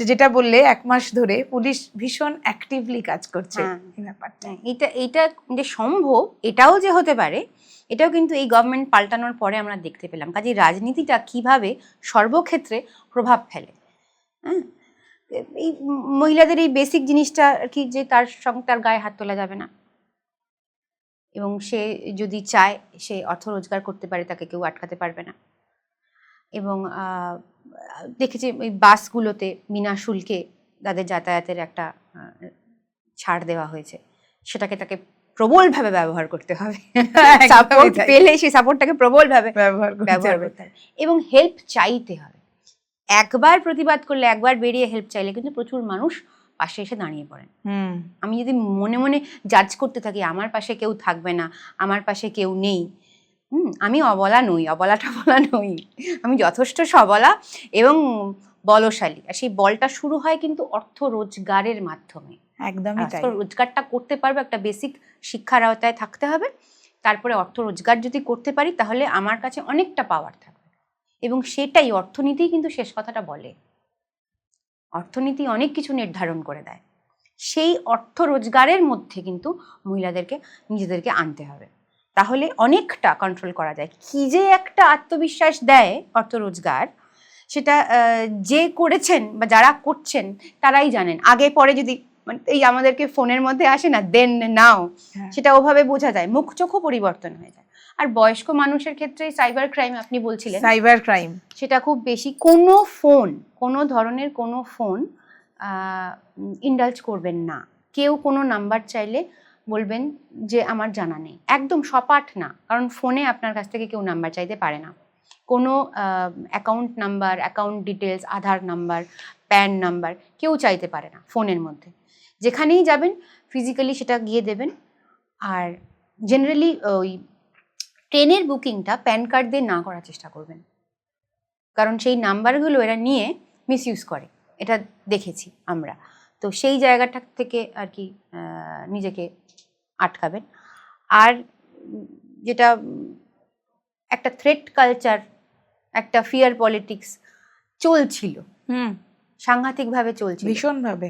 যেটা বললে 1 মাস ধরে পুলিশ ভীষণ অ্যাক্টিভলি কাজ করছে এই ব্যাপারটা। এইটা যে সম্ভব, এটাও যে হতে পারে, এটাও কিন্তু এই গভর্নমেন্ট পাল্টানোর পরে আমরা দেখতে পেলাম। কাজে রাজনীতিটা কিভাবে সর্বক্ষেত্রে প্রভাব ফেলে। হ্যাঁ, এই মহিলাদের এই বেসিক জিনিসটা আর কি, যে তার সঙ্গে তার গায়ে হাত তোলা যাবে না, এবং সে যদি চায় সে অর্থ রোজগার করতে পারে, তাকে কেউ আটকাতে পারবে না। এবং দেখেছি ওই বাসগুলোতে বিনা শুল্কে তাদের যাতায়াতের একটা ছাড় দেওয়া হয়েছে, সেটাকে তাকে প্রবলভাবে ব্যবহার করতে হবে। সাপোর্ট পেলে সেই সাপোর্টটাকে প্রবলভাবে ব্যবহার করতে হবে, এবং হেল্প চাইতে হবে। একবার প্রতিবাদ করলে, একবার বেরিয়ে হেল্প চাইলে কিন্তু প্রচুর মানুষ পাশে এসে দাঁড়িয়ে পড়েন। আমি যদি মনে মনে জাজ করতে থাকি আমার পাশে কেউ থাকবে না, আমার পাশে কেউ নেই, আমি অবলা নই, অবলাটা বলা নই, আমি যথেষ্ট সবলা এবং বলশালী। আর সেই বলটা শুরু হয় কিন্তু অর্থ রোজগারের মাধ্যমে। একদমই তাই। রোজগারটা করতে পারবে, একটা বেসিক শিক্ষার আওতায় থাকতে হবে, তারপরে অর্থ রোজগার যদি করতে পারি তাহলে আমার কাছে অনেকটা পাওয়ার থাকবে। এবং সেটাই অর্থনীতি কিন্তু শেষ কথাটা বলে, অর্থনীতি অনেক কিছু নির্ধারণ করে দেয়। সেই অর্থ রোজগারের মধ্যে কিন্তু মহিলাদেরকে নিজেদেরকে আনতে হবে, তাহলে অনেকটা কন্ট্রোল করা যায়। কি যে একটা আত্মবিশ্বাস দেয় অর্থ রোজগার, সেটা যে করেছেন বা যারা করছেন তারাই জানেন। আগে পরে যদি মানে এই আমাদেরকে ফোনের মধ্যে আসে না দেন নাও, সেটা ওভাবে বোঝা যায়, মুখ চোখও পরিবর্তন হয়ে যায়। আর বয়স্ক মানুষের ক্ষেত্রে সাইবার ক্রাইম আপনি বলছিলেন, সাইবার ক্রাইম সেটা খুব বেশি। কোনো ফোন, কোনো ধরনের কোনো ফোন ইন্ডালজ করবেন না। কেউ কোনো নাম্বার চাইলে বলবেন যে আমার জানা নেই, একদম সপাট না, কারণ ফোনে আপনার কাছ থেকে কেউ নাম্বার চাইতে পারে না। কোনো অ্যাকাউন্ট নাম্বার, অ্যাকাউন্ট ডিটেলস, আধার নাম্বার, প্যান নাম্বার কেউ চাইতে পারে না ফোনের মধ্যে। যেখানেই যাবেন ফিজিক্যালি সেটা গিয়ে দেবেন। আর জেনারেলি ওই ট্রেনের বুকিংটা প্যান কার্ড দিয়ে না করার চেষ্টা করবেন, কারণ সেই নাম্বারগুলো এরা নিয়ে মিসইউজ করে, এটা দেখেছি আমরা। তো সেই জায়গাটা থেকে আর কি নিজেকে আটকাবেন। আর যেটা একটা থ্রেট কালচার, একটা ফিয়ার পলিটিক্স চলছিল, সাংঘাতিকভাবে চলছিল, ভীষণভাবে।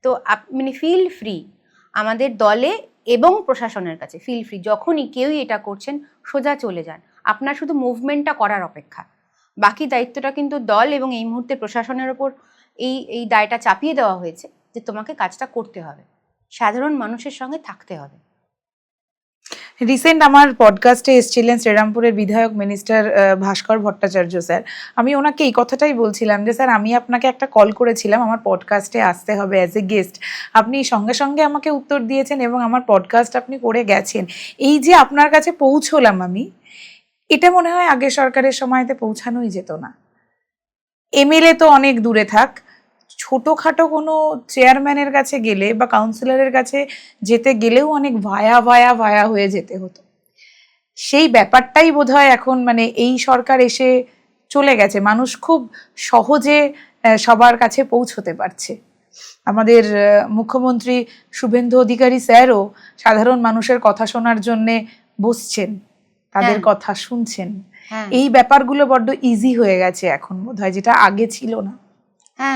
তো মানে ফিল ফ্রি আমাদের দলে এবং প্রশাসনের কাছে, ফিল ফ্রি, যখনই কেউই এটা করছেন সোজা চলে যান, আপনার শুধু মুভমেন্টটা করার অপেক্ষা, বাকি দায়িত্বটা কিন্তু দল এবং এই মুহূর্তে প্রশাসনের ওপর এই দায়টা চাপিয়ে দেওয়া হয়েছে যে তোমাকে কাজটা করতে হবে, সাধারণ মানুষের সঙ্গে থাকতে হবে। রিসেন্ট আমার পডকাস্টে এসেছিলেন শ্রীরামপুরের বিধায়ক মিনিস্টার ভাস্কর ভট্টাচার্য স্যার। আমি ওনাকে এই কথাটাই বলছিলাম যে স্যার, আমি আপনাকে একটা কল করেছিলাম আমার পডকাস্টে আসতে হবে অ্যাজ এ গেস্ট, আপনি সঙ্গে সঙ্গে আমাকে উত্তর দিয়েছেন এবং আমার পডকাস্ট আপনি করে গেছেন। এই যে আপনার কাছে পৌঁছলাম আমি, এটা মনে হয় আগের সরকারের সময়তে পৌঁছানোই যেত না। এমএলএ তো অনেক দূরে থাক, ছোটোখাটো কোনো চেয়ারম্যানের কাছে গেলে বা কাউন্সিলরের কাছে যেতে গেলেও অনেক ভায়া হয়ে যেতে হতো। সেই ব্যাপারটাই বোধহয় এখন মানে এই সরকার এসে চলে গেছে, মানুষ খুব সহজে সবার কাছে পৌঁছতে পারছে। আমাদের মুখ্যমন্ত্রী শুভেন্দু অধিকারী স্যারও সাধারণ মানুষের কথা শোনার জন্যে বসছেন, তাদের কথা শুনছেন। এই ব্যাপারগুলো বড্ড ইজি হয়ে গেছে এখন বোধহয়, যেটা আগে ছিল না।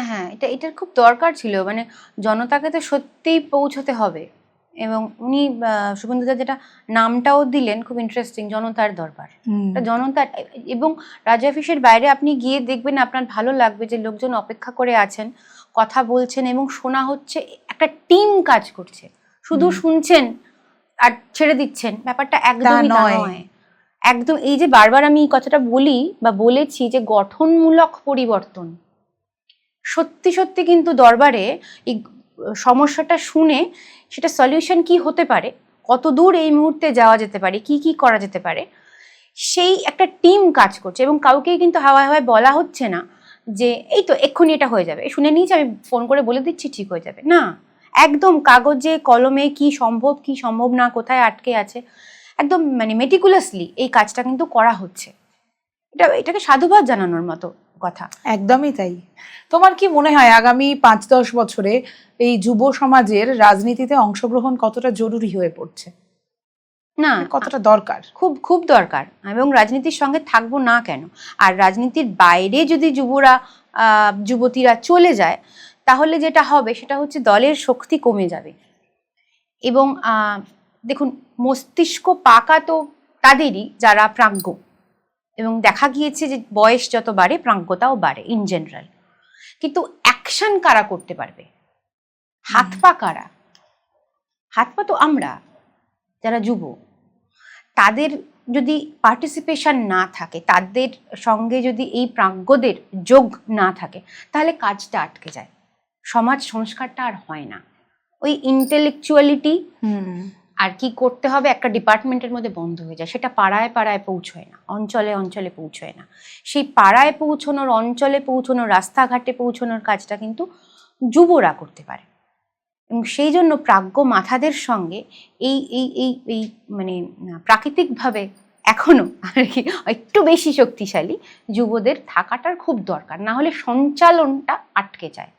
হ্যাঁ, এটার খুব দরকার ছিল, মানে জনতাকে তো সত্যিই পৌঁছতে হবে। এবং উনি শুভেন্দুদা যেটা নামটাও দিলেন খুব ইন্টারেস্টিং, জনতার দরবার। জনতার, এবং রাজ্য অফিসের বাইরে আপনি গিয়ে দেখবেন আপনার ভালো লাগবে যে লোকজন অপেক্ষা করে আছেন, কথা বলছেন এবং শোনা হচ্ছে, একটা টিম কাজ করছে। শুধু শুনছেন আর ছেড়ে দিচ্ছেন, ব্যাপারটা একদমই নয়। একদম, এই যে বারবার আমি এই কথাটা বলি বা বলেছি যে গঠনমূলক পরিবর্তন, সত্যি সত্যি কিন্তু দরবারে এই সমস্যাটা শুনে সেটা সলিউশন কি হতে পারে কত দূর এই মুহূর্তে যাওয়া যেতে পারে, কি কি করা যেতে পারে, সেই একটা টিম কাজ করছে। এবং কাউকেই কিন্তু হাওয়ায় হাওয়ায় বলা হচ্ছে না যে এই তো এক্ষুনি এটা হয়ে যাবে, শুনে নিয়েছি আমি ফোন করে বলে দিচ্ছি ঠিক হয়ে যাবে, না, একদম কাগজে কলমে কি সম্ভব না, কোথায় আটকে আছে, একদম মানে মেটিকুলাসলি এই কাজটা কিন্তু করা হচ্ছে। এটাকে সাধুবাদ জানানোর মতো কথা। একদমই তাই। তোমার কি মনে হয় আগামী 5-10 বছরে এই যুব সমাজের রাজনীতিতে অংশগ্রহণ কতটা জরুরি হয়ে পড়ছে, না, কতটা দরকার? খুব খুব দরকার, এবং রাজনীতির সঙ্গে থাকবো না কেন। আর রাজনীতির বাইরে যদি যুবতীরা চলে যায়, তাহলে যেটা হবে সেটা হচ্ছে দলের শক্তি কমে যাবে। এবং দেখুন, মস্তিষ্ক পাকা তো তাদেরই যারা প্রাজ্ঞ, এবং দেখা গিয়েছে যে বয়স যত বাড়ে প্রাজ্ঞতাও বাড়ে ইন জেনারেল। কিন্তু অ্যাকশন কারা করতে পারবে? হাত পা কারা? হাত পা তো আমরা যারা যুব, তাদের যদি পার্টিসিপেশন না থাকে, তাদের সঙ্গে যদি এই প্রাজ্ঞদের যোগ না থাকে, তাহলে কাজটা আটকে যায়, সমাজ সংস্কারটা আর হয় না। ওই ইন্টেলেকচুয়ালিটি আর কি করতে হবে একটা ডিপার্টমেন্টের মধ্যে বন্ধ হয়ে যায়, সেটা পাড়ায় পাড়ায় পৌঁছয় না, অঞ্চলে অঞ্চলে পৌঁছয় না। সেই পাড়ায় পৌঁছানোর, অঞ্চলে পৌঁছানোর, রাস্তাঘাটে পৌঁছানোর কাজটা কিন্তু যুবরা করতে পারে। এবং সেই জন্য প্রাজ্ঞ মাথাদের সঙ্গে এই এই এই এই মানে প্রাকৃতিকভাবে এখনো আর কি একটু বেশি শক্তিশালী যুবদের থাকাটার খুব দরকার, না হলে সঞ্চালনটা আটকে যায়।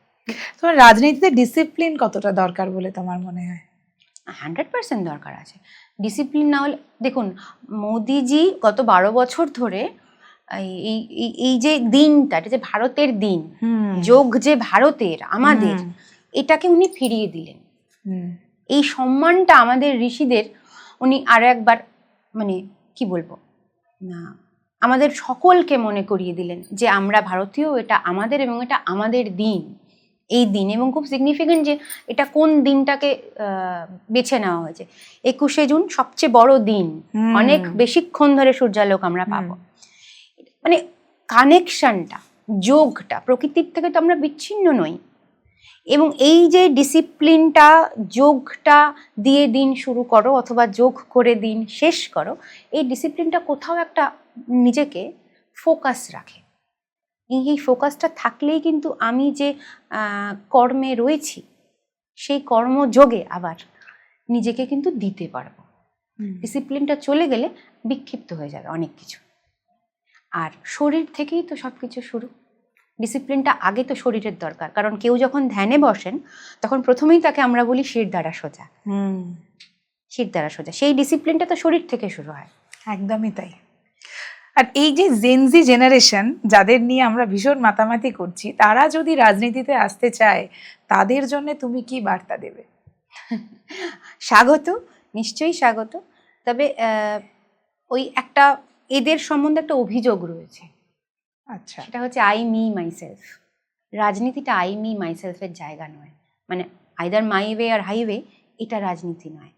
তোমার রাজনীতিতে ডিসিপ্লিন কতটা দরকার বলে তোমার মনে হয়? 100% দরকার আছে। ডিসিপ্লিন না হলে, দেখুন, মোদিজি গত 12 বছর ধরে এই এই যে দিনটা, এটা যে ভারতের দিন, যোগ যে ভারতের, আমাদের, এটাকে উনি ফিরিয়ে দিলেন। এই সম্মানটা আমাদের ঋষিদের উনি আরো একবার, মানে কি বলবো না, আমাদের সকলকে মনে করিয়ে দিলেন যে আমরা ভারতীয়, এটা আমাদের, এবং এটা আমাদের দিন, এই দিন। এবং খুব সিগনিফিকেন্ট যে এটা কোন দিনটাকে বেছে নেওয়া হয়েছে। 21শে জুন সবচেয়ে বড় দিন, অনেক বেশিক্ষণ ধরে সূর্যালোক আমরা পাবো। মানে কানেকশনটা, যোগটা, প্রকৃতির থেকে তো আমরা বিচ্ছিন্ন নই। এবং এই যে ডিসিপ্লিনটা, যোগটা দিয়ে দিন শুরু করো অথবা যোগ করে দিন শেষ করো, এই ডিসিপ্লিনটা কোথাও একটা নিজেকে ফোকাস রাখে। এই ফোকাসটা থাকলেই কিন্তু আমি যে কর্মে রয়েছি, সেই কর্মযোগে আবার নিজেকে কিন্তু দিতে পারবো। ডিসিপ্লিনটা চলে গেলে বিক্ষিপ্ত হয়ে যাবে অনেক কিছু। আর শরীর থেকেই তো সব কিছু শুরু। ডিসিপ্লিনটা আগে তো শরীরের দরকার, কারণ কেউ যখন ধ্যানে বসেন তখন প্রথমেই তাকে আমরা বলি শির দ্বারা সোজা, শির দ্বারা সোজা। সেই ডিসিপ্লিনটা তো শরীর থেকে শুরু হয়। একদমই তাই। আর এই যে জেনজি জেনারেশন, যাদের নিয়ে আমরা ভীষণ মাতামাতি করছি, তারা যদি রাজনীতিতে আসতে চায়, তাদের জন্য তুমি কি বার্তা দেবে? স্বাগত, নিশ্চয়ই স্বাগত। তবে ওই একটা এদের সম্বন্ধে একটা অভিযোগ রয়েছে। আচ্ছা, সেটা হচ্ছে আই মি মাইসেলফ। রাজনীতিটা আই মি মাইসেলফের জায়গা নয়, মানে either my way or highway, এটা রাজনীতি নয়।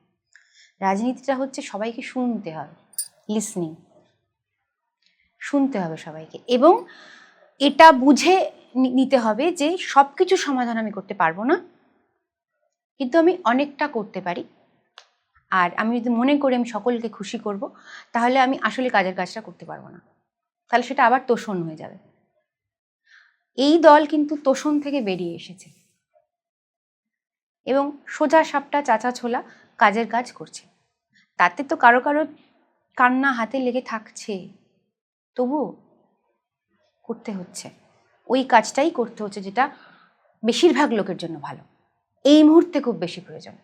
রাজনীতিটা হচ্ছে সবাইকে শুনতে হবে, লিসনিং, শুনতে হবে সবাইকে, এবং এটা বুঝে নিতে হবে যে সব কিছু সমাধান আমি করতে পারবো না, কিন্তু আমি অনেকটা করতে পারি। আর আমি যদি মনে করি আমি সকলকে খুশি করব, তাহলে আমি আসলে কাজের কাজটা করতে পারবো না, তাহলে সেটা আবার তোষণ হয়ে যাবে। এই দল কিন্তু তোষণ থেকে বেরিয়ে এসেছে এবং সোজা সাপটা চাচা ছোলা কাজের কাজ করছে। তাতে তো কারো কারো কান্না হাতে লেগে থাকছে, তবু করতে হচ্ছে, ওই কাজটাই করতে হচ্ছে যেটা বেশিরভাগ লোকের জন্য ভালো, এই মুহূর্তে খুব বেশি প্রয়োজন।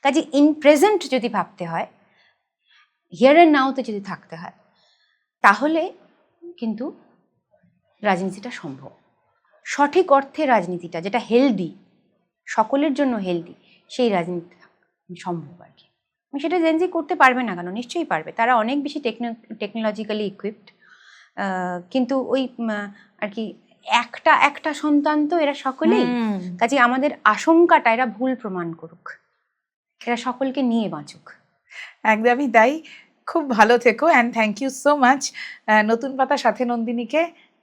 কাজে ইন প্রেজেন্ট যদি ভাবতে হয়, হিয়ার অ্যান্ড নাওতে যদি থাকতে হয়, তাহলে কিন্তু রাজনীতিটা সম্ভব। সঠিক অর্থে রাজনীতিটা যেটা হেলদি, সকলের জন্য হেলদি, সেই রাজনীতিটা সম্ভব আর কি। সেটা জেনজি করতে পারবে না কেন? নিশ্চয়ই পারবে, তারা অনেক বেশি টেকনোলজিক্যালি ইকুইপড। কিন্তু ওই আর কি একটা একটা সন্তান তো এরা সকলেই, কাজে আমাদের আশঙ্কাটা এরা ভুল প্রমাণ করুক, এরা সকলকে নিয়ে বাঁচুক। একদমই তাই। খুব ভালো থেকো, and thank you so much নতুন পাতা সাথে নন্দিনীকে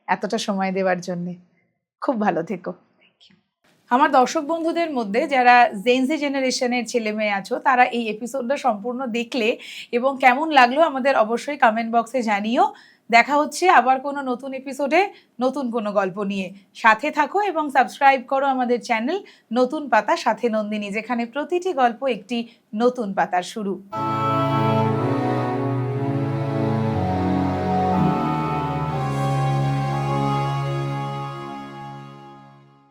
এতটা সময় দেওয়ার জন্যে। খুব ভালো থেকো। Thank you. আমার দর্শক বন্ধুদের মধ্যে যারা জেনজি জেনারেশনের ছেলে মেয়ে আছো, তারা এই এপিসোডটা সম্পূর্ণ দেখলে এবং কেমন লাগলো আমাদের অবশ্যই কমেন্ট বক্সে জানিও। দেখা হচ্ছে আবার কোনো নতুন এপিসোডে নতুন কোনো গল্প নিয়ে। সাথে থাকো এবং সাবস্ক্রাইব করো আমাদের চ্যানেল নতুন পাতা সাথে নন্দিনী, যেখানে প্রতিটি গল্প একটি নতুন পাতার শুরু।